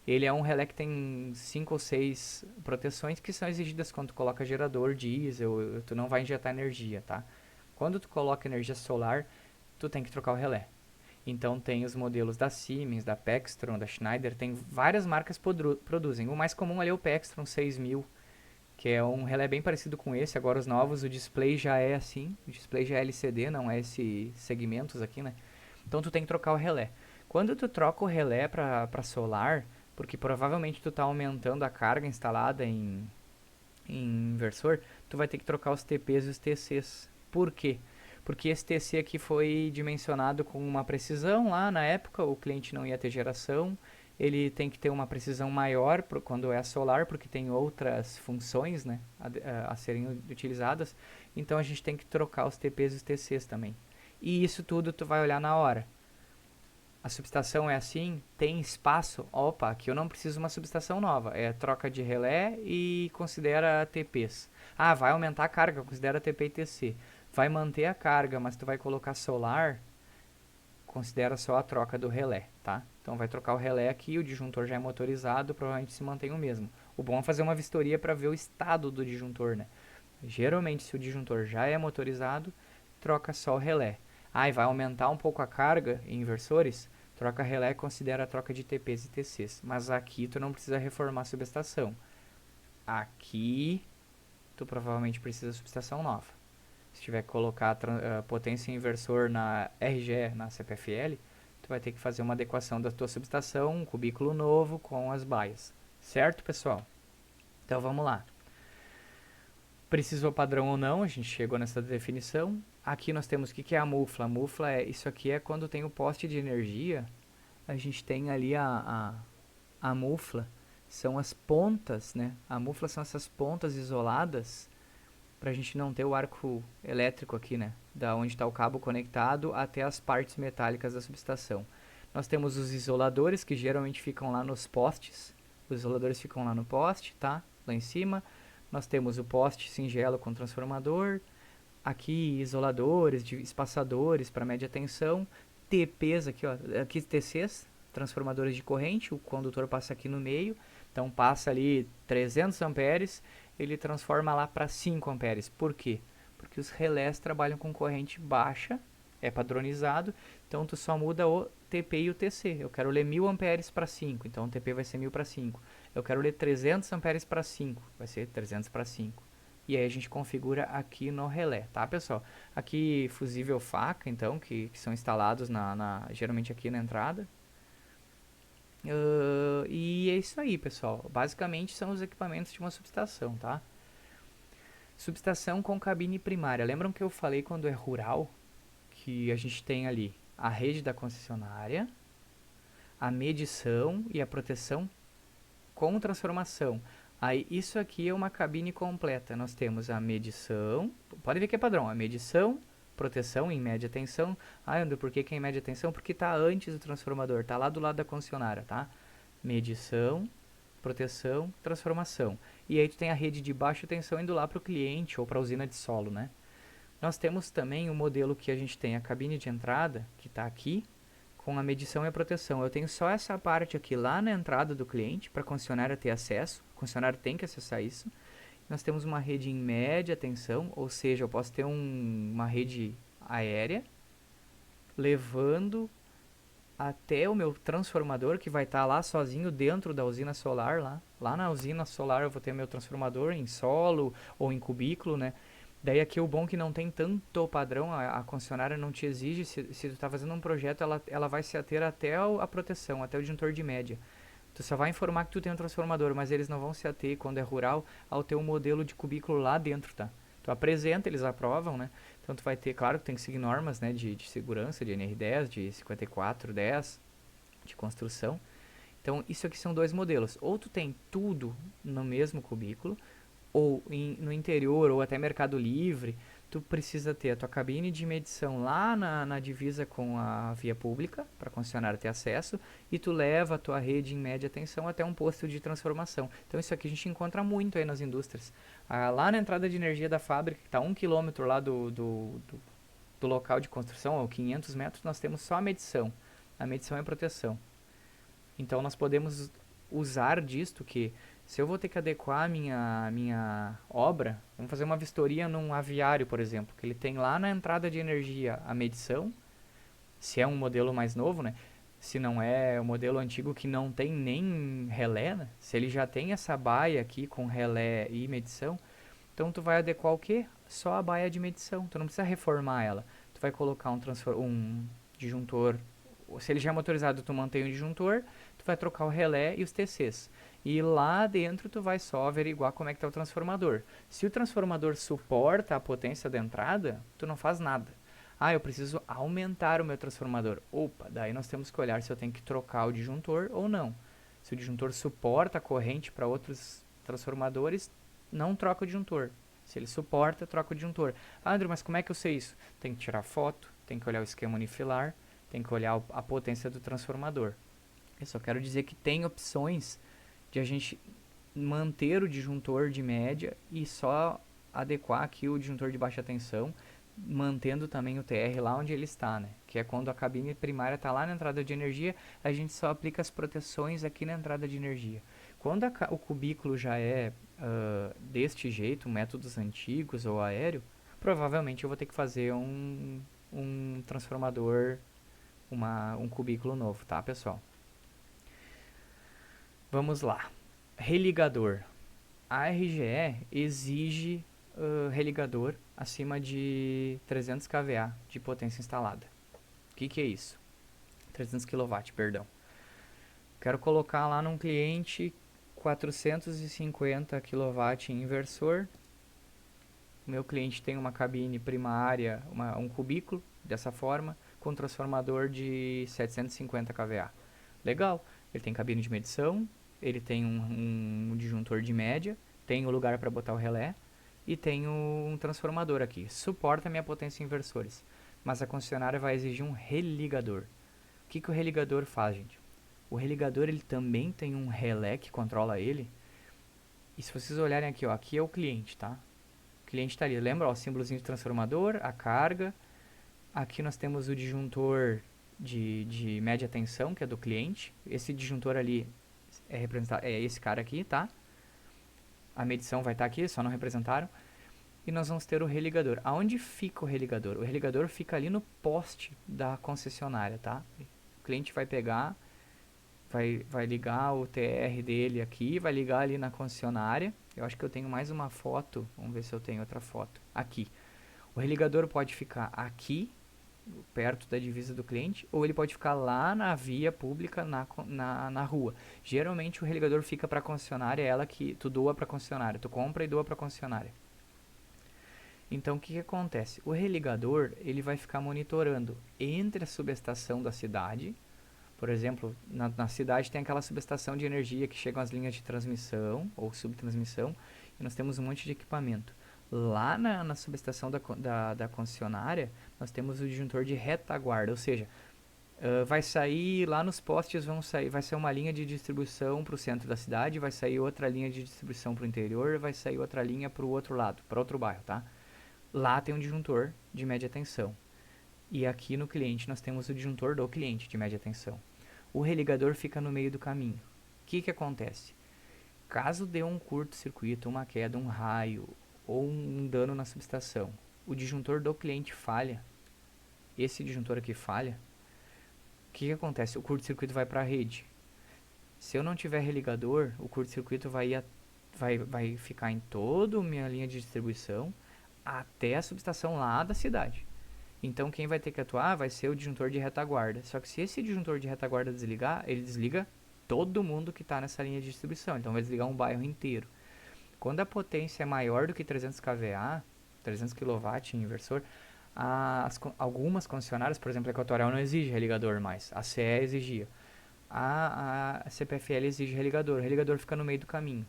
A: Ele é um relé que tem 5 ou 6 proteções que são exigidas quando tu coloca gerador diesel, tu não vai injetar energia, tá? Quando tu coloca energia solar, tu tem que trocar o relé. Então tem os modelos da Siemens, da Pextron, da Schneider, tem várias marcas produzem. O mais comum ali é o Pextron 6000, que é um relé bem parecido com esse. Agora os novos, o display já é assim, o display já é LCD, não é esse segmentos aqui, né? Então tu tem que trocar o relé. Quando tu troca o relé para solar, porque provavelmente tu está aumentando a carga instalada em inversor, tu vai ter que trocar os TPs e os TCs. Por quê? Porque esse TC aqui foi dimensionado com uma precisão lá na época, o cliente não ia ter geração, ele tem que ter uma precisão maior quando é solar, porque tem outras funções, né, a serem utilizadas, então a gente tem que trocar os TPs e os TCs também. E isso tudo tu vai olhar na hora. A subestação é assim, tem espaço, opa, aqui eu não preciso de uma subestação nova, é troca de relé e considera TPs. Ah, vai aumentar a carga, considera TP e TC. Vai manter a carga, mas tu vai colocar solar, considera só a troca do relé, tá? Então vai trocar o relé aqui, o disjuntor já é motorizado, provavelmente se mantém o mesmo. O bom é fazer uma vistoria para ver o estado do disjuntor, né? Geralmente, se o disjuntor já é motorizado, troca só o relé. Ah, e vai aumentar um pouco a carga em inversores, troca relé e considera a troca de TPs e TCs. Mas aqui tu não precisa reformar a subestação. Aqui tu provavelmente precisa de subestação nova. Se tiver que colocar potência inversor na RGE, na CPFL, tu vai ter que fazer uma adequação da tua subestação, um cubículo novo com as baias. Certo, pessoal? Então vamos lá. Precisou padrão ou não, a gente chegou nessa definição. Aqui nós temos o que é a mufla. A mufla isso aqui é quando tem o poste de energia, a gente tem ali a mufla, são as pontas, né? A mufla são essas pontas isoladas para a gente não ter o arco elétrico aqui, né? Da onde está o cabo conectado até as partes metálicas da subestação. Nós temos os isoladores que geralmente ficam lá nos postes. Os isoladores ficam lá no poste, tá? Lá em cima. Nós temos o poste singelo com transformador. Aqui isoladores, espaçadores para média tensão. TPs aqui, ó. Aqui TCs, transformadores de corrente. O condutor passa aqui no meio. Então passa ali 300 amperes, ele transforma lá para 5 amperes. Por quê? Porque os relés trabalham com corrente baixa, é padronizado, então tu só muda o TP e o TC. Eu quero ler 1000 amperes para 5, então o TP vai ser 1000 para 5. Eu quero ler 300 amperes para 5, vai ser 300 para 5. E aí a gente configura aqui no relé, tá, pessoal? Aqui fusível faca, então, que são instalados geralmente aqui na entrada. E é isso aí, pessoal. Basicamente são os equipamentos de uma subestação, tá? Subestação com cabine primária. Lembram que eu falei quando é rural? Que a gente tem ali a rede da concessionária, a medição e a proteção com transformação. Aí isso aqui é uma cabine completa. Nós temos a medição, pode ver que é padrão, a medição, proteção em média tensão. Ah, André, por que é em média tensão? Porque está antes do transformador, está lá do lado da concessionária, tá? Medição, proteção, transformação. E aí tu tem a rede de baixa tensão indo lá para o cliente ou para a usina de solo, né? Nós temos também o modelo que a gente tem a cabine de entrada, que está aqui, com a medição e a proteção. Eu tenho só essa parte aqui lá na entrada do cliente para a concessionária ter acesso. O concessionário tem que acessar isso. Nós temos uma rede em média tensão, ou seja, eu posso ter uma rede aérea levando até o meu transformador, que vai estar lá sozinho dentro da usina solar. Lá na usina solar eu vou ter meu transformador em solo ou em cubículo, né? Daí aqui o bom que não tem tanto padrão, a concessionária não te exige, se tu está fazendo um projeto, ela vai se ater até a proteção, até o disjuntor de média. Tu só vai informar que tu tem um transformador, mas eles não vão se ater, quando é rural, ao teu modelo de cubículo lá dentro, tá? Tu apresenta, eles aprovam, né? Então tu vai ter, claro que tem que seguir normas, né, de segurança, de NR10, de 5410, de construção. Então isso aqui são dois modelos. Ou tu tem tudo no mesmo cubículo, ou no interior, ou até Mercado Livre, tu precisa ter a tua cabine de medição lá na divisa com a via pública, para a concessionária ter acesso, e tu leva a tua rede em média tensão até um posto de transformação. Então isso aqui a gente encontra muito aí nas indústrias. Lá na entrada de energia da fábrica, que está 1 km lá do local de construção, ou 500 metros, nós temos só a medição e a proteção. Então nós podemos usar disto que, se eu vou ter que adequar a minha obra, vamos fazer uma vistoria num aviário, por exemplo, que ele tem lá na entrada de energia a medição, se é um modelo mais novo, né? Se não é o modelo antigo que não tem nem relé, né? Se ele já tem essa baia aqui com relé e medição, então tu vai adequar o quê? Só a baia de medição, tu não precisa reformar ela. Tu vai colocar um disjuntor, se ele já é motorizado, tu mantém o disjuntor, tu vai trocar o relé e os TCs. E lá dentro tu vai só averiguar como é que está o transformador. Se o transformador suporta a potência da entrada, tu não faz nada. Ah, eu preciso aumentar o meu transformador. Opa, daí nós temos que olhar se eu tenho que trocar o disjuntor ou não. Se o disjuntor suporta a corrente para outros transformadores, não troca o disjuntor. Se ele suporta, troca o disjuntor. Ah, André, mas como é que eu sei isso? Tem que tirar foto, tem que olhar o esquema unifilar, tem que olhar a potência do transformador. Eu só quero dizer que tem opções de a gente manter o disjuntor de média e só adequar aqui o disjuntor de baixa tensão, mantendo também o TR lá onde ele está, né? Que é quando a cabine primária está lá na entrada de energia, a gente só aplica as proteções aqui na entrada de energia. Quando o cubículo já é deste jeito, métodos antigos ou aéreo, provavelmente eu vou ter que fazer um transformador, um cubículo novo, tá, pessoal? Vamos lá. Religador. A RGE exige religador acima de 300 kVA de potência instalada. O que é isso? 300 kW, perdão. Quero colocar lá num cliente 450 kW em inversor. O meu cliente tem uma cabine primária, um cubículo dessa forma, com transformador de 750 kVA. Legal, ele tem cabine de medição, ele tem um disjuntor de média, tem o lugar para botar o relé e tem um transformador aqui. Suporta a minha potência em inversores, mas a concessionária vai exigir um religador. O que o religador faz, gente? O religador ele também tem um relé que controla ele. E se vocês olharem aqui, ó, aqui é o cliente, tá? O cliente está ali, lembra ó, o símbolozinho de transformador, a carga. Aqui nós temos o disjuntor de média tensão, que é do cliente. Esse disjuntor ali é representado, é esse cara aqui, tá? A medição vai estar aqui, só não representaram. E nós vamos ter o religador. Aonde fica o religador? O religador fica ali no poste da concessionária, tá? O cliente vai pegar, vai ligar o TR dele aqui, vai ligar ali na concessionária. Eu acho que eu tenho mais uma foto, vamos ver se eu tenho outra foto. Aqui. O religador pode ficar aqui, perto da divisa do cliente, ou ele pode ficar lá na via pública, na rua. Geralmente o religador fica para a concessionária, é ela que tu doa para a concessionária, tu compra e doa para a concessionária. Então o que acontece? O religador ele vai ficar monitorando entre a subestação da cidade. Por exemplo, na cidade tem aquela subestação de energia que chegam as linhas de transmissão ou subtransmissão e nós temos um monte de equipamento. Lá na subestação da concessionária, nós temos o disjuntor de retaguarda, ou seja, vai sair lá nos postes, vai sair uma linha de distribuição para o centro da cidade, vai sair outra linha de distribuição para o interior, vai sair outra linha para o outro lado, para outro bairro, tá? Lá tem um disjuntor de média tensão. E aqui no cliente nós temos o disjuntor do cliente de média tensão. O religador fica no meio do caminho. O que acontece? Caso dê um curto-circuito, uma queda, um raio ou um dano na subestação, o disjuntor do cliente falha, esse disjuntor aqui falha, o que acontece? O curto-circuito vai para a rede. Se eu não tiver religador, o curto-circuito vai ficar em toda a minha linha de distribuição até a subestação lá da cidade. Então quem vai ter que atuar vai ser o disjuntor de retaguarda. Só que se esse disjuntor de retaguarda desligar, ele desliga todo mundo que está nessa linha de distribuição. Então vai desligar um bairro inteiro. Quando a potência é maior do que 300 kVA, 300 kW em inversor, algumas concessionárias, por exemplo, a Equatorial não exige religador mais. A CE exigia. A CPFL exige religador. O religador fica no meio do caminho.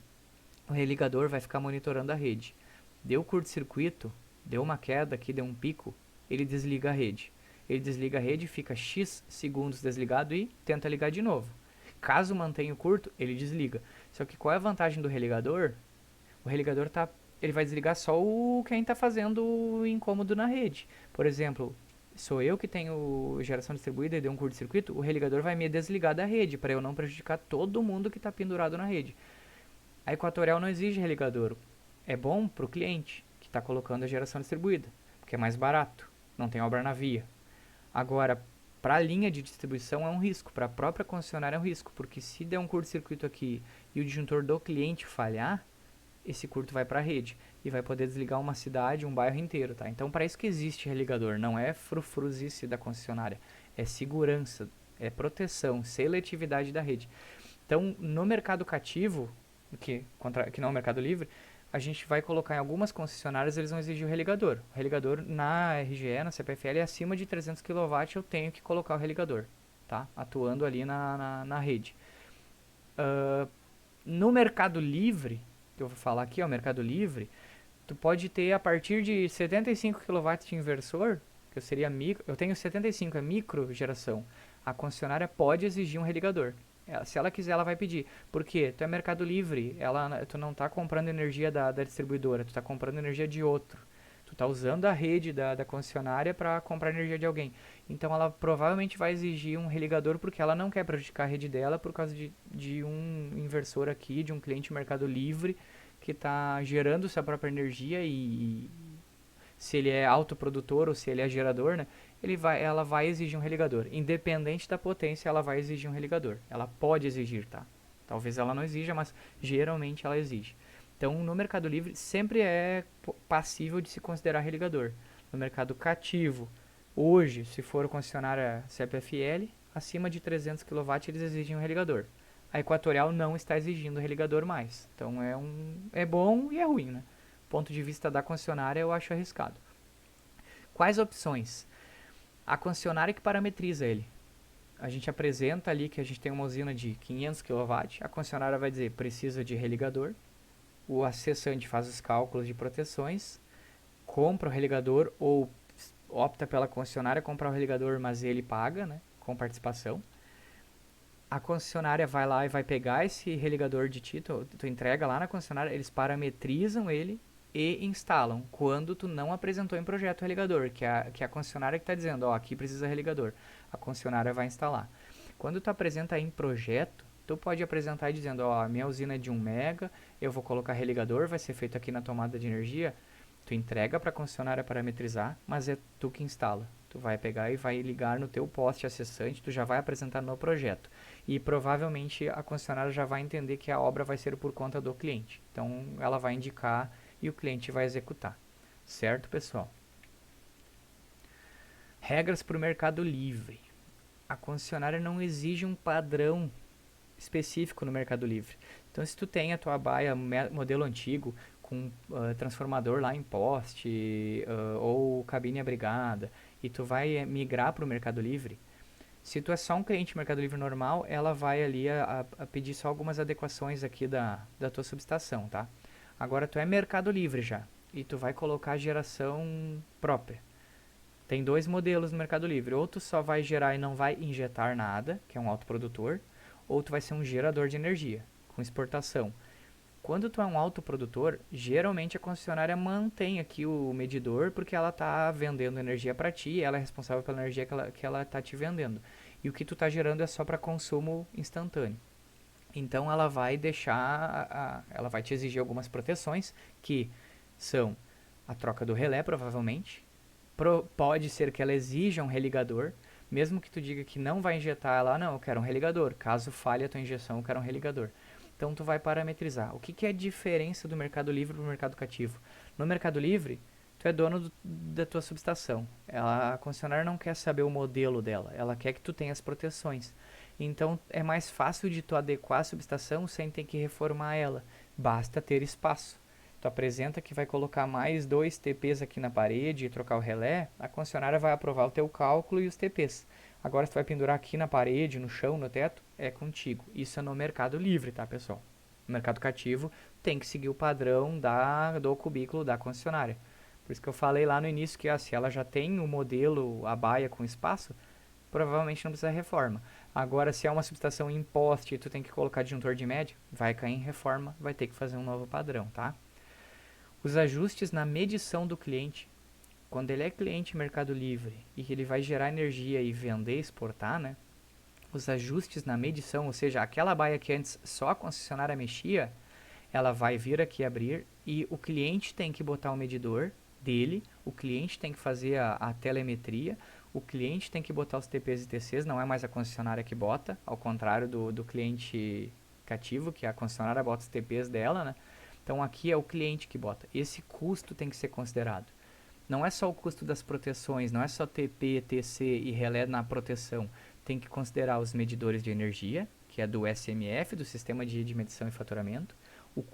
A: O religador vai ficar monitorando a rede. Deu curto-circuito, deu uma queda aqui, deu um pico, ele desliga a rede. Ele desliga a rede, fica X segundos desligado e tenta ligar de novo. Caso mantenha o curto, ele desliga. Só que qual é a vantagem do religador? O religador ele vai desligar só quem está fazendo o incômodo na rede. Por exemplo, sou eu que tenho geração distribuída e deu um curto-circuito, o religador vai me desligar da rede para eu não prejudicar todo mundo que está pendurado na rede. A Equatorial não exige religador. É bom para o cliente que está colocando a geração distribuída, porque é mais barato, não tem obra na via. Agora, para a linha de distribuição é um risco, para a própria concessionária é um risco, porque se der um curto-circuito aqui e o disjuntor do cliente falhar, esse curto vai para a rede e vai poder desligar uma cidade, um bairro inteiro, tá? Então, para isso que existe religador, não é frufruzice da concessionária, é segurança, é proteção, seletividade da rede. Então, no mercado cativo, que não é o mercado livre, a gente vai colocar em algumas concessionárias, eles vão exigir o religador. O religador na RGE, na CPFL, é acima de 300 kW, eu tenho que colocar o religador, tá? Atuando ali na rede. No mercado livre, que eu vou falar aqui, ó, mercado livre, tu pode ter a partir de 75 kW de inversor, que seria micro, eu tenho 75, é micro geração. A concessionária pode exigir um religador. Se ela quiser, ela vai pedir. Por quê? Tu é mercado livre, tu não está comprando energia da distribuidora, tu está comprando energia de outro. Tu está usando a rede da concessionária para comprar energia de alguém. Então ela provavelmente vai exigir um religador porque ela não quer prejudicar a rede dela por causa de um inversor aqui, de um cliente mercado livre que está gerando sua própria energia e se ele é autoprodutor ou se ele é gerador, né? Ela vai exigir um religador. Independente da potência, ela vai exigir um religador. Ela pode exigir, tá? Talvez ela não exija, mas geralmente ela exige. Então, no Mercado Livre, sempre é passível de se considerar religador. No mercado cativo, hoje, se for concessionária CPFL, acima de 300 kW eles exigem um religador. A Equatorial não está exigindo religador mais. Então, é bom e é ruim, né? Do ponto de vista da concessionária, eu acho arriscado. Quais opções? A concessionária que parametriza ele. A gente apresenta ali que a gente tem uma usina de 500 kW, a concessionária vai dizer precisa de religador, o acessante faz os cálculos de proteções, compra o religador ou opta pela concessionária comprar o religador, mas ele paga, né, com participação. A concessionária vai lá e vai pegar esse religador de ti, tu entrega lá na concessionária, eles parametrizam ele e instalam, quando tu não apresentou em projeto o religador, que é a concessionária que está dizendo, ó, aqui precisa religador. A concessionária vai instalar. Quando tu apresenta em projeto, tu pode apresentar dizendo, ó, a minha usina é de 1 mega, eu vou colocar religador, vai ser feito aqui na tomada de energia. Tu entrega para a concessionária parametrizar, mas é tu que instala. Tu vai pegar e vai ligar no teu poste acessante, tu já vai apresentar no projeto. E provavelmente a concessionária já vai entender que a obra vai ser por conta do cliente. Então ela vai indicar e o cliente vai executar. Certo, pessoal? Regras para o Mercado Livre. A concessionária não exige um padrão específico no Mercado Livre. Então, se tu tem a tua baia modelo antigo, com transformador lá em poste, ou cabine abrigada, e tu vai migrar para o Mercado Livre, se tu é só um cliente Mercado Livre normal, ela vai ali a pedir só algumas adequações aqui da tua subestação, tá? Agora tu é Mercado Livre já, e tu vai colocar geração própria. Tem dois modelos no Mercado Livre, ou tu só vai gerar e não vai injetar nada, que é um autoprodutor, ou tu vai ser um gerador de energia, com exportação. Quando tu é um autoprodutor, geralmente a concessionária mantém aqui o medidor, porque ela está vendendo energia para ti, ela é responsável pela energia que ela está te vendendo. E o que tu está gerando é só para consumo instantâneo. Então ela vai ela vai te exigir algumas proteções, que são a troca do relé, provavelmente. Pode ser que ela exija um religador, mesmo que tu diga que não vai injetar ela, não, eu quero um religador. Caso falhe a tua injeção, eu quero um religador. Então tu vai parametrizar. O que é a diferença do Mercado Livre para o Mercado Cativo? No Mercado Livre, tu é dono da tua subestação. A concessionária não quer saber o modelo dela, ela quer que tu tenha as proteções. Então é mais fácil de tu adequar a subestação sem ter que reformar ela. Basta ter espaço. Tu apresenta que vai colocar mais 2 TPs aqui na parede e trocar o relé, a concessionária vai aprovar o teu cálculo e os TPs. Agora, se tu vai pendurar aqui na parede, no chão, no teto, é contigo. Isso é no Mercado Livre, tá, pessoal? No Mercado Cativo, tem que seguir o padrão do cubículo da concessionária. Por isso que eu falei lá no início que se ela já tem o modelo, a baia com espaço, provavelmente não precisa de reforma. Agora, se é uma subestação em poste e tu tem que colocar disjuntor de média, vai cair em reforma, vai ter que fazer um novo padrão, tá? Os ajustes na medição do cliente. Quando ele é cliente Mercado Livre e que ele vai gerar energia e vender e exportar, né? Os ajustes na medição, ou seja, aquela baia que antes só a concessionária mexia, ela vai vir aqui abrir e o cliente tem que botar o medidor dele, o cliente tem que fazer a telemetria, o cliente tem que botar os TPs e TCs, não é mais a concessionária que bota, ao contrário do cliente cativo, que a concessionária bota os TPs dela, né? Então aqui é o cliente que bota. Esse custo tem que ser considerado. Não é só o custo das proteções, não é só TP, TC e relé na proteção. Tem que considerar os medidores de energia, que é do SMF, do Sistema de Medição e Faturamento.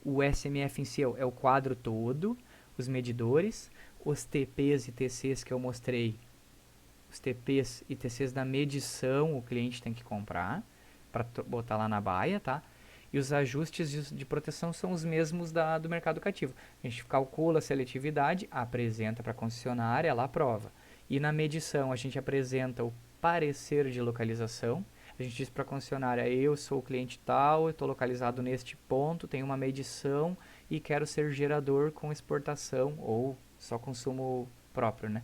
A: O SMF em si é o quadro todo, os medidores, os TPs e TCs que eu mostrei, os TPs e TCs da medição o cliente tem que comprar para botar lá na baia, tá? E os ajustes de proteção são os mesmos do mercado cativo. A gente calcula a seletividade, apresenta para a concessionária, ela aprova. E na medição a gente apresenta o parecer de localização. A gente diz para a concessionária, eu sou o cliente tal, eu estou localizado neste ponto, tenho uma medição e quero ser gerador com exportação ou só consumo próprio, né?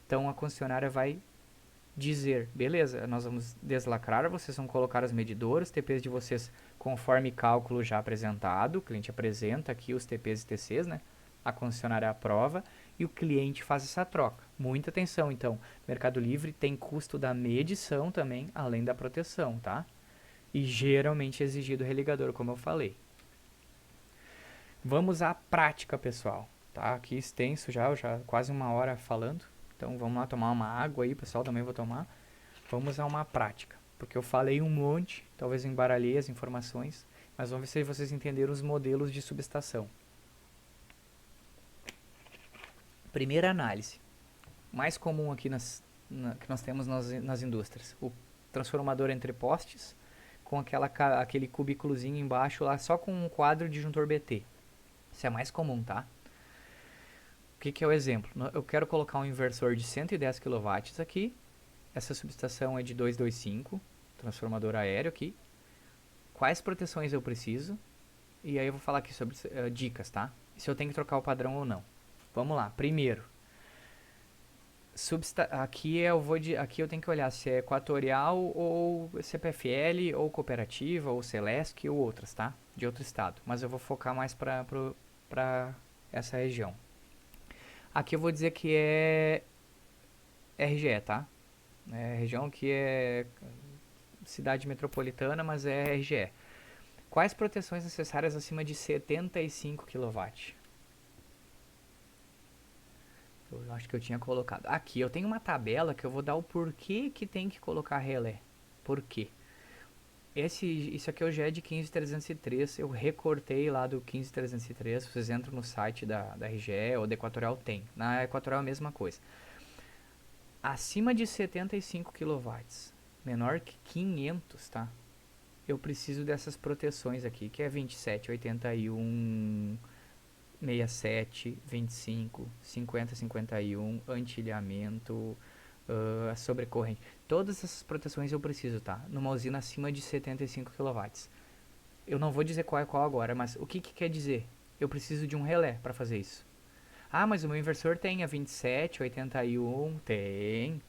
A: Então a concessionária vai dizer, beleza, nós vamos deslacrar, vocês vão colocar os medidores, TPs de vocês conforme cálculo já apresentado, o cliente apresenta aqui os TPs e TCs, né? A concessionária aprova e o cliente faz essa troca. Muita atenção, então, Mercado Livre tem custo da medição também, além da proteção, tá? E geralmente é exigido religador, como eu falei. Vamos à prática, pessoal. Tá aqui extenso já quase uma hora falando. Então vamos lá tomar uma água aí, pessoal, também vou tomar. Vamos a uma prática, porque eu falei um monte, talvez eu embaralhei as informações, mas vamos ver se vocês entenderam os modelos de subestação. Primeira análise, mais comum aqui que nós temos nas indústrias, o transformador entre postes, com aquele cubículozinho embaixo lá, só com um quadro disjuntor BT. Isso é mais comum, tá? O que é o exemplo? Eu quero colocar um inversor de 110 kW aqui. Essa subestação é de 225, transformador aéreo aqui. Quais proteções eu preciso? E aí eu vou falar aqui sobre dicas, tá? Se eu tenho que trocar o padrão ou não. Vamos lá. Primeiro, aqui eu tenho que olhar se é equatorial ou CPFL ou cooperativa ou Celesc ou outras, tá? De outro estado. Mas eu vou focar mais para essa região. Aqui eu vou dizer que é RGE, tá? É região que é cidade metropolitana, mas é RGE. Quais proteções necessárias acima de 75 kW? Eu acho que eu tinha colocado. Aqui eu tenho uma tabela que eu vou dar o porquê que tem que colocar relé. Por quê? Isso aqui é o GE de 15303. Eu recortei lá do 15303. Vocês entram no site da RGE ou da Equatorial tem. Na Equatorial é a mesma coisa. Acima de 75 kW, menor que 500, tá? Eu preciso dessas proteções aqui, que é 27, 81, 67, 25, 50, 51, antilhamento, sobrecorrente. Todas essas proteções eu preciso, tá? Numa usina acima de 75 kW. Eu não vou dizer qual é qual agora, mas o que quer dizer? Eu preciso de um relé para fazer isso. Ah, mas o meu inversor tem a 27, 81, tem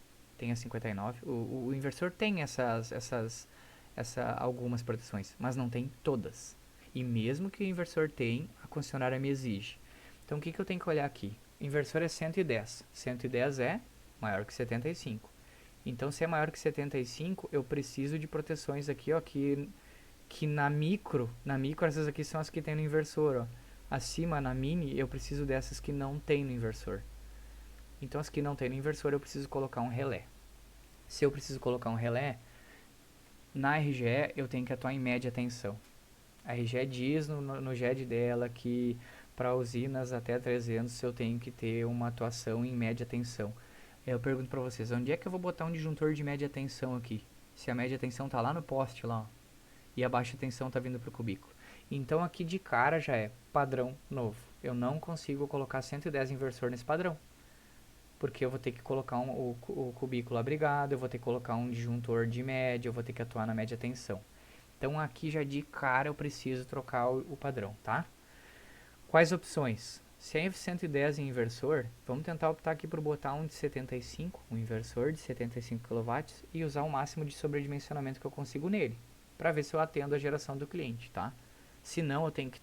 A: a 59. O inversor tem algumas proteções, mas não tem todas. E mesmo que o inversor tenha, a concessionária me exige. Então o que eu tenho que olhar aqui? O inversor é 110. 110 é maior que 75. Então se é maior que 75, eu preciso de proteções aqui, ó, que na micro essas aqui são as que tem no inversor, ó. Acima na mini eu preciso dessas que não tem no inversor. Então as que não tem no inversor eu preciso colocar um relé. Se eu preciso colocar um relé, na RGE eu tenho que atuar em média tensão. A RGE diz no GED dela que para usinas até 300 eu tenho que ter uma atuação em média tensão. Eu pergunto para vocês, onde é que eu vou botar um disjuntor de média tensão aqui? Se a média tensão tá lá no poste lá, ó, e a baixa tensão tá vindo pro cubículo. Então aqui de cara já é padrão novo. Eu não consigo colocar 110 inversor nesse padrão. Porque eu vou ter que colocar o cubículo abrigado, eu vou ter que colocar um disjuntor de média, eu vou ter que atuar na média tensão. Então aqui já de cara eu preciso trocar o padrão, tá? Quais opções? Se é 110 em inversor, vamos tentar optar aqui por botar um de 75, um inversor de 75 kW e usar o máximo de sobredimensionamento que eu consigo nele, para ver se eu atendo a geração do cliente, tá? Se não, eu tenho que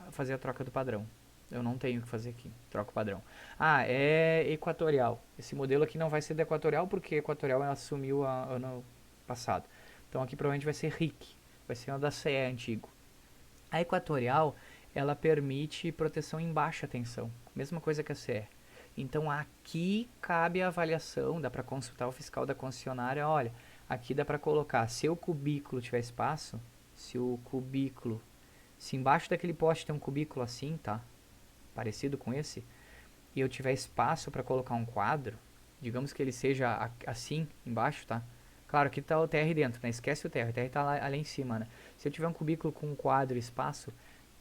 A: fazer a troca do padrão. Eu não tenho o que fazer aqui, troca o padrão. Ah, é equatorial. Esse modelo aqui não vai ser da equatorial porque a equatorial ela assumiu ano passado. Então aqui provavelmente vai ser RIC, vai ser uma da CE antigo. A equatorial, ela permite proteção em baixa tensão, mesma coisa que a CE. Então aqui cabe a avaliação, dá para consultar o fiscal da concessionária, olha, aqui dá para colocar, se o cubículo tiver espaço, se embaixo daquele poste tem um cubículo assim, tá? Parecido com esse, e eu tiver espaço para colocar um quadro, digamos que ele seja assim, embaixo, tá? Claro, aqui tá o TR dentro, né? Esquece o TR tá lá em cima, né? Se eu tiver um cubículo com um quadro e espaço,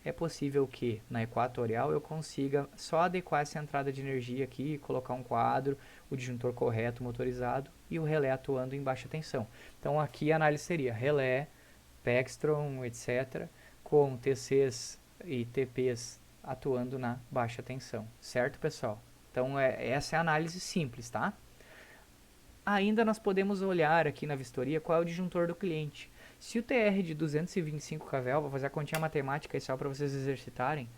A: é possível que na equatorial eu consiga só adequar essa entrada de energia aqui, colocar um quadro, o disjuntor correto motorizado e o relé atuando em baixa tensão. Então aqui a análise seria relé, Pextron, etc., com TCs e TPs atuando na baixa tensão, certo, pessoal? Então essa é a análise simples, tá? Ainda nós podemos olhar aqui na vistoria qual é o disjuntor do cliente. Se o TR de 225 kV, vou fazer a continha matemática aí só para vocês exercitarem,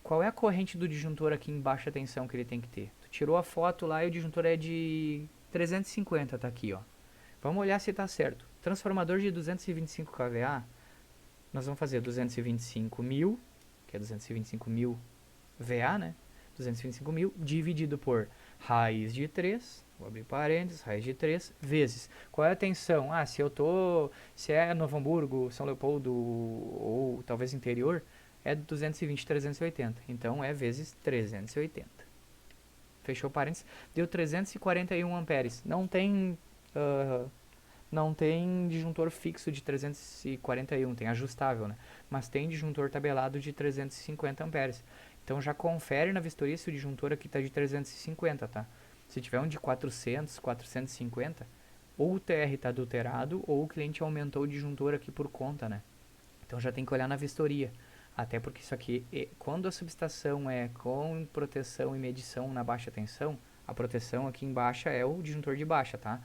A: qual é a corrente do disjuntor aqui em baixa tensão que ele tem que ter? Tu tirou a foto lá e o disjuntor é de 350, tá aqui, ó. Vamos olhar se está certo. Transformador de 225 kVA, nós vamos fazer 225.000, que é 225.000 VA, né? 225.000 dividido por raiz de 3, vou abrir parênteses, raiz de 3, vezes. Qual é a tensão? Se é Novo Hamburgo, São Leopoldo ou talvez interior, é 220, 380. Então é vezes 380. Fechou parênteses. Deu 341 amperes. Não tem disjuntor fixo de 341, tem ajustável, né? Mas tem disjuntor tabelado de 350 amperes. Então já confere na vistoria se o disjuntor aqui está de 350, tá? Se tiver um de 400, 450, ou o TR está adulterado ou o cliente aumentou o disjuntor aqui por conta, né? Então já tem que olhar na vistoria. Até porque isso aqui, quando a subestação é com proteção e medição na baixa tensão, a proteção aqui em baixa é o disjuntor de baixa, tá?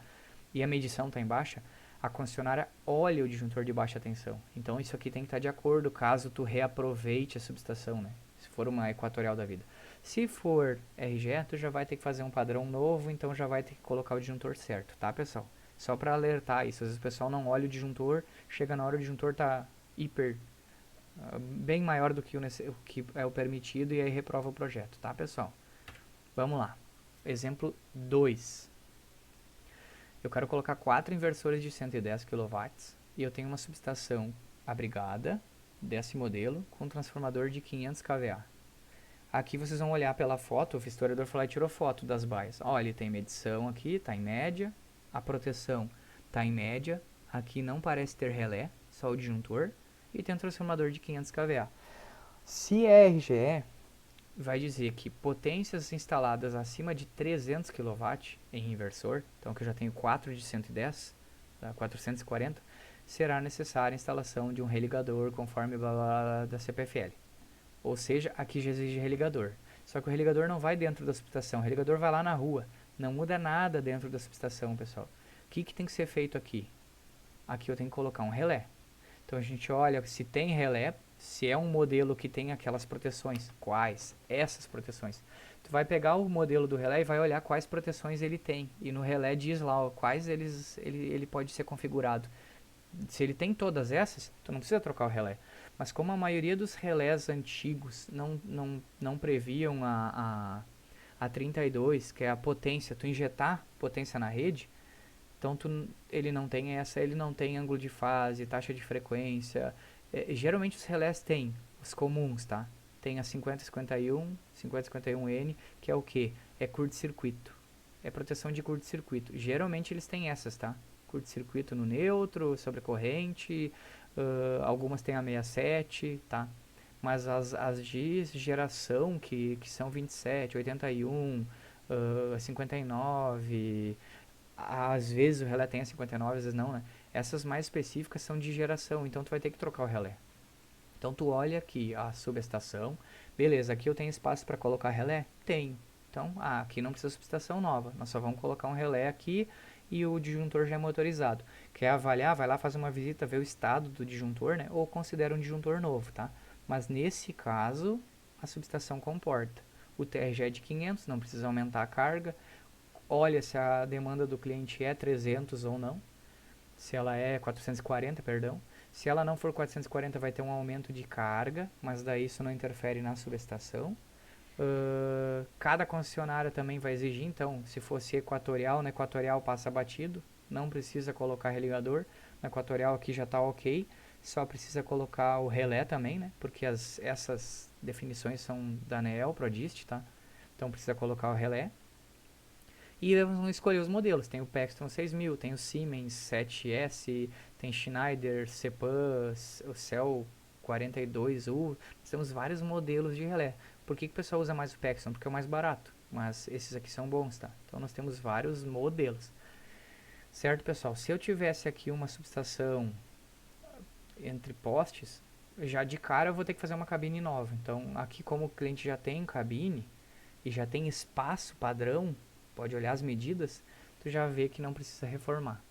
A: E a medição está em baixa, a concessionária olha o disjuntor de baixa tensão. Então isso aqui tem que estar de acordo caso tu reaproveite a subestação, né? Se for uma equatorial da vida. Se for RGE, tu já vai ter que fazer um padrão novo, então já vai ter que colocar o disjuntor certo, tá, pessoal? Só para alertar isso, às vezes o pessoal não olha o disjuntor, chega na hora o disjuntor tá bem maior do que o que é o permitido e aí reprova o projeto, tá, pessoal? Vamos lá. Exemplo 2. Eu quero colocar 4 inversores de 110 kW e eu tenho uma subestação abrigada desse modelo com um transformador de 500 kVA. Aqui vocês vão olhar pela foto, o historiador foi lá e tirou foto das baias. Ó, ele tem medição aqui, está em média, a proteção está em média, aqui não parece ter relé, só o disjuntor, e tem um transformador de 500 kVA. Se é RGE, vai dizer que potências instaladas acima de 300 kW em inversor, então que eu já tenho 4 de 110, tá, 440, será necessária a instalação de um religador conforme blá blá blá da CPFL. Ou seja, aqui já exige religador. Só que o religador não vai dentro da subestação, o religador vai lá na rua. Não muda nada dentro da subestação, pessoal. O que tem que ser feito aqui? Aqui eu tenho que colocar um relé. Então a gente olha se tem relé, se é um modelo que tem aquelas proteções. Quais? Essas proteções. Tu vai pegar o modelo do relé e vai olhar quais proteções ele tem. E no relé diz lá ó, quais ele pode ser configurado. Se ele tem todas essas, tu não precisa trocar o relé. Mas como a maioria dos relés antigos não previam a 32, que é a potência, tu injetar potência na rede, então ele não tem ângulo de fase, taxa de frequência. Geralmente os relés têm, os comuns, tá? Tem a 5051, 5051N, que é o que? É curto-circuito. É proteção de curto-circuito. Geralmente eles têm essas, tá? Curto-circuito no neutro, sobrecorrente, algumas têm a 67, tá? Mas as de geração, que são 27, 81, 59, às vezes o relé tem a 59, às vezes não, né? Essas mais específicas são de geração, então tu vai ter que trocar o relé. Então tu olha aqui a subestação, beleza, aqui eu tenho espaço para colocar relé? Tenho. Então, aqui não precisa subestação nova, nós só vamos colocar um relé aqui e o disjuntor já é motorizado. Quer avaliar? Vai lá fazer uma visita, ver o estado do disjuntor, né? Ou considera um disjuntor novo, tá? Mas nesse caso, a subestação comporta. O TRG é de 500, não precisa aumentar a carga. Olha se a demanda do cliente é 300 ou não. Se ela é 440, perdão. Se ela não for 440, vai ter um aumento de carga, mas daí isso não interfere na subestação. Cada concessionária também vai exigir, então, se fosse equatorial, na equatorial passa batido, não precisa colocar religador, na equatorial aqui já está ok, só precisa colocar o relé também, né, porque essas definições são da ANEEL, Prodist, tá, então precisa colocar o relé. E vamos escolher os modelos, tem o Pexton 6000, tem o Siemens 7S, tem Schneider, Cepan, o Cell 42U, nós temos vários modelos de relé. Por que o pessoal usa mais o Pexton? Porque é o mais barato, mas esses aqui são bons, tá? Então nós temos vários modelos. Certo, pessoal? Se eu tivesse aqui uma subestação entre postes, já de cara eu vou ter que fazer uma cabine nova. Então aqui como o cliente já tem cabine e já tem espaço padrão, pode olhar as medidas, tu já vê que não precisa reformar.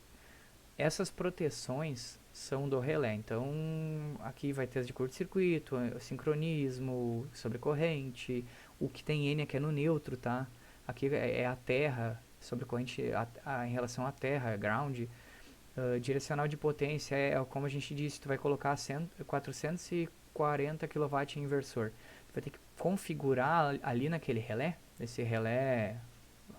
A: Essas proteções são do relé, então aqui vai ter as de curto-circuito, sincronismo, sobrecorrente, o que tem N aqui é no neutro, tá? Aqui é a terra, sobrecorrente em relação à terra, ground. Direcional de potência como a gente disse, tu vai colocar 440 440 kW inversor. Tu vai ter que configurar ali naquele relé, esse relé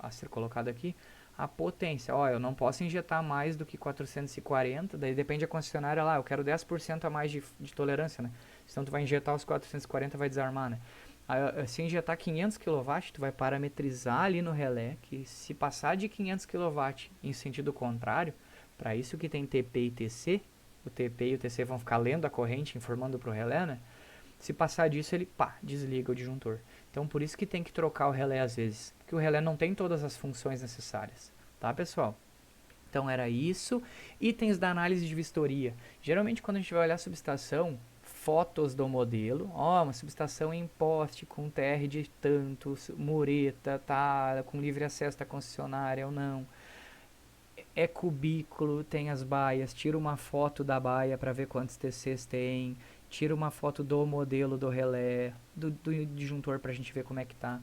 A: a ser colocado aqui, a potência. Ó, eu não posso injetar mais do que 440, daí depende da concessionária lá, eu quero 10% a mais de tolerância, né? Senão tu vai injetar os 440 vai desarmar, né? Aí, se injetar 500 kW, tu vai parametrizar ali no relé que se passar de 500 kW em sentido contrário, para isso que tem TP e TC, o TP e o TC vão ficar lendo a corrente, informando para o relé, né? Se passar disso, ele desliga o disjuntor. Então, por isso que tem que trocar o relé às vezes, porque o relé não tem todas as funções necessárias, tá, pessoal? Então, era isso. Itens da análise de vistoria. Geralmente, quando a gente vai olhar a subestação, fotos do modelo, ó, uma subestação em poste com TR de tantos, mureta, tá, com livre acesso da concessionária ou não. É cubículo, tem as baias, tira uma foto da baia para ver quantos TCs tem, tira uma foto do modelo do relé, do disjuntor para a gente ver como é que tá.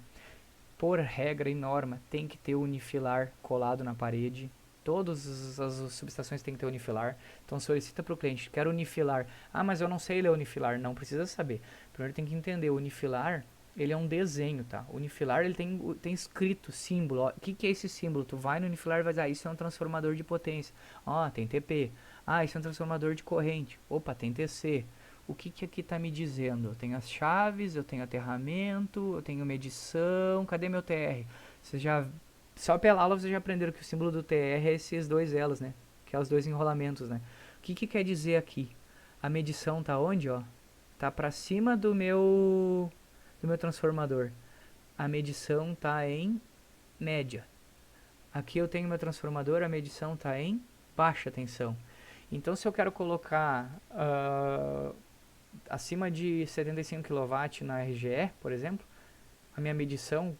A: Por regra e norma, tem que ter unifilar colado na parede. Todas as subestações têm que ter unifilar. Então solicita para o cliente, quero unifilar. Ah, mas eu não sei ler unifilar. Não precisa saber. Primeiro tem que entender, o unifilar, ele é um desenho, tá? O unifilar, ele tem escrito, símbolo. Ó, o que é esse símbolo? Tu vai no unifilar e vai dizer, ah, isso é um transformador de potência. Ó, tem TP. Ah, isso é um transformador de corrente. Opa, tem TC. O que aqui está me dizendo? Eu tenho as chaves, eu tenho aterramento, eu tenho medição. Cadê meu TR? Você já, só pela aula vocês já aprenderam que o símbolo do TR é esses dois elos, né? Que é os dois enrolamentos, né? O que quer dizer aqui? A medição tá onde, ó? Tá para cima do meu transformador. A medição tá em média. Aqui eu tenho meu transformador, a medição tá em baixa tensão. Então, se eu quero colocar acima de 75 kW na RGE, por exemplo, a minha medição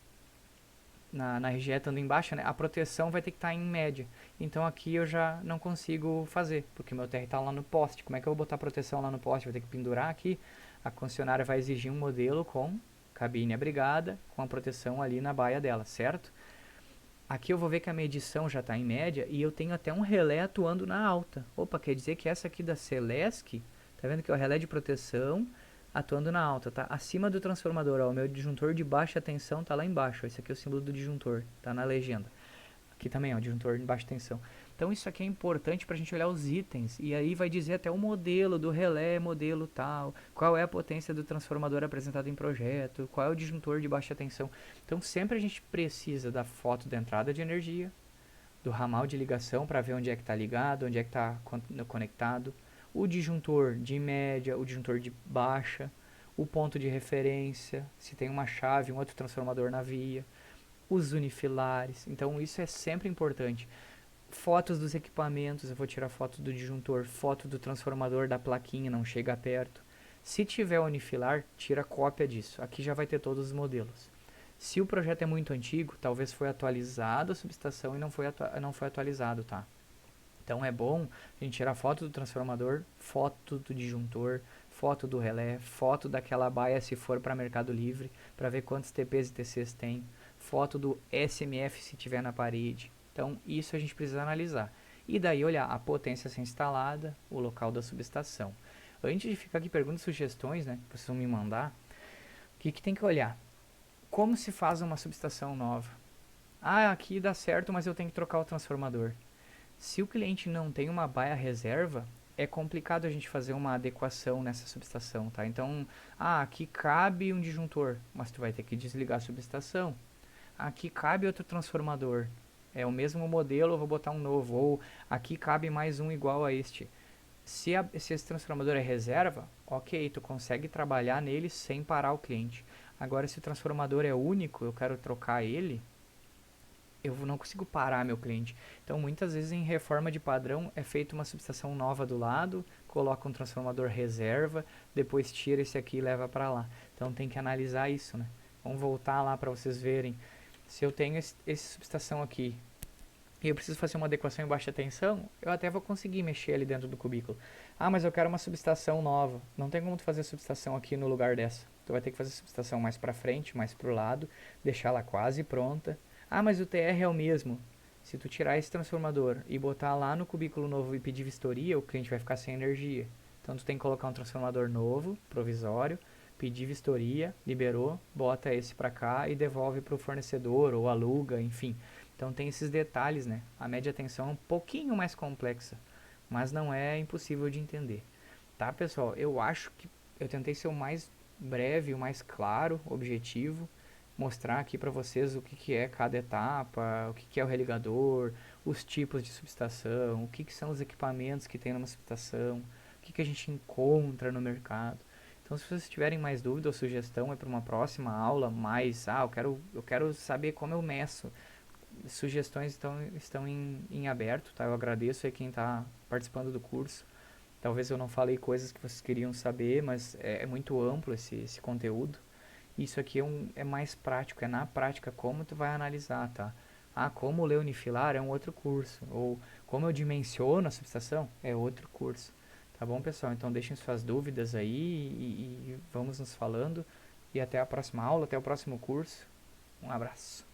A: na RGE estando em baixa, né, a proteção vai ter que estar em média. Então aqui eu já não consigo fazer, porque meu TR está lá no poste. Como é que eu vou botar proteção lá no poste? Vou ter que pendurar aqui. A concessionária vai exigir um modelo com cabine abrigada, com a proteção ali na baia dela, certo? Aqui eu vou ver que a medição já está em média e eu tenho até um relé atuando na alta. Opa, quer dizer que essa aqui da Celesc, tá vendo que é o relé de proteção atuando na alta, tá? Acima do transformador, ó, o meu disjuntor de baixa tensão tá lá embaixo. Esse aqui é o símbolo do disjuntor, tá na legenda. Aqui também, ó, disjuntor de baixa tensão. Então isso aqui é importante para a gente olhar os itens, e aí vai dizer até o modelo do relé, modelo tal, qual é a potência do transformador apresentado em projeto, qual é o disjuntor de baixa tensão. Então sempre a gente precisa da foto da entrada de energia, do ramal de ligação para ver onde é que está ligado, onde é que está conectado, o disjuntor de média, o disjuntor de baixa, o ponto de referência, se tem uma chave, um outro transformador na via, os unifilares. Então isso é sempre importante. Fotos dos equipamentos, eu vou tirar foto do disjuntor, foto do transformador da plaquinha, não chega perto. Se tiver unifilar, tira cópia disso. Aqui já vai ter todos os modelos. Se o projeto é muito antigo, talvez foi atualizado a subestação e não foi atualizado, tá? Então é bom a gente tirar foto do transformador, foto do disjuntor, foto do relé, foto daquela baia se for para Mercado Livre, para ver quantos TPs e TCs tem, foto do SMF se tiver na parede. Então isso a gente precisa analisar. E daí olhar a potência a ser instalada, o local da subestação. Antes de ficar aqui perguntas e sugestões, né, que vocês vão me mandar, o que tem que olhar? Como se faz uma subestação nova? Ah, aqui dá certo, mas eu tenho que trocar o transformador. Se o cliente não tem uma baia reserva, é complicado a gente fazer uma adequação nessa subestação, tá? Então, aqui cabe um disjuntor, mas tu vai ter que desligar a subestação. Aqui cabe outro transformador, é o mesmo modelo, eu vou botar um novo. Ou aqui cabe mais um igual a este. Se esse transformador é reserva, ok, tu consegue trabalhar nele sem parar o cliente. Agora, se o transformador é único, eu quero trocar ele, eu não consigo parar meu cliente. Então, muitas vezes em reforma de padrão é feita uma subestação nova do lado, coloca um transformador reserva, depois tira esse aqui e leva para lá. Então, tem que analisar isso, né? Vamos voltar lá para vocês verem. Se eu tenho essa subestação aqui e eu preciso fazer uma adequação em baixa tensão, eu até vou conseguir mexer ali dentro do cubículo. Ah, mas eu quero uma subestação nova. Não tem como tu fazer a subestação aqui no lugar dessa. Tu vai ter que fazer a subestação mais para frente, mais para o lado, deixar ela quase pronta. Ah, mas o TR é o mesmo. Se tu tirar esse transformador e botar lá no cubículo novo e pedir vistoria, o cliente vai ficar sem energia. Então tu tem que colocar um transformador novo, provisório, pedir vistoria, liberou, bota esse para cá e devolve para o fornecedor ou aluga, enfim. Então tem esses detalhes, né? A média tensão é um pouquinho mais complexa, mas não é impossível de entender. Tá, pessoal? Eu acho que eu tentei ser o mais breve, o mais claro, objetivo, mostrar aqui para vocês o que, que é cada etapa, o que, que é o religador, os tipos de subestação, o que, que são os equipamentos que tem numa subestação, o que, que a gente encontra no mercado. Então, se vocês tiverem mais dúvida ou sugestão, é para uma próxima aula, mais, eu quero saber como eu meço. Sugestões estão em aberto, tá? Eu agradeço aí quem está participando do curso. Talvez eu não falei coisas que vocês queriam saber, mas é muito amplo esse conteúdo. Isso aqui é mais prático, é na prática como tu vai analisar, tá? Ah, como ler unifilar é um outro curso. Ou como eu dimensiono a subestação é outro curso. Tá bom, pessoal? Então deixem suas dúvidas aí e vamos nos falando. E até a próxima aula, até o próximo curso. Um abraço.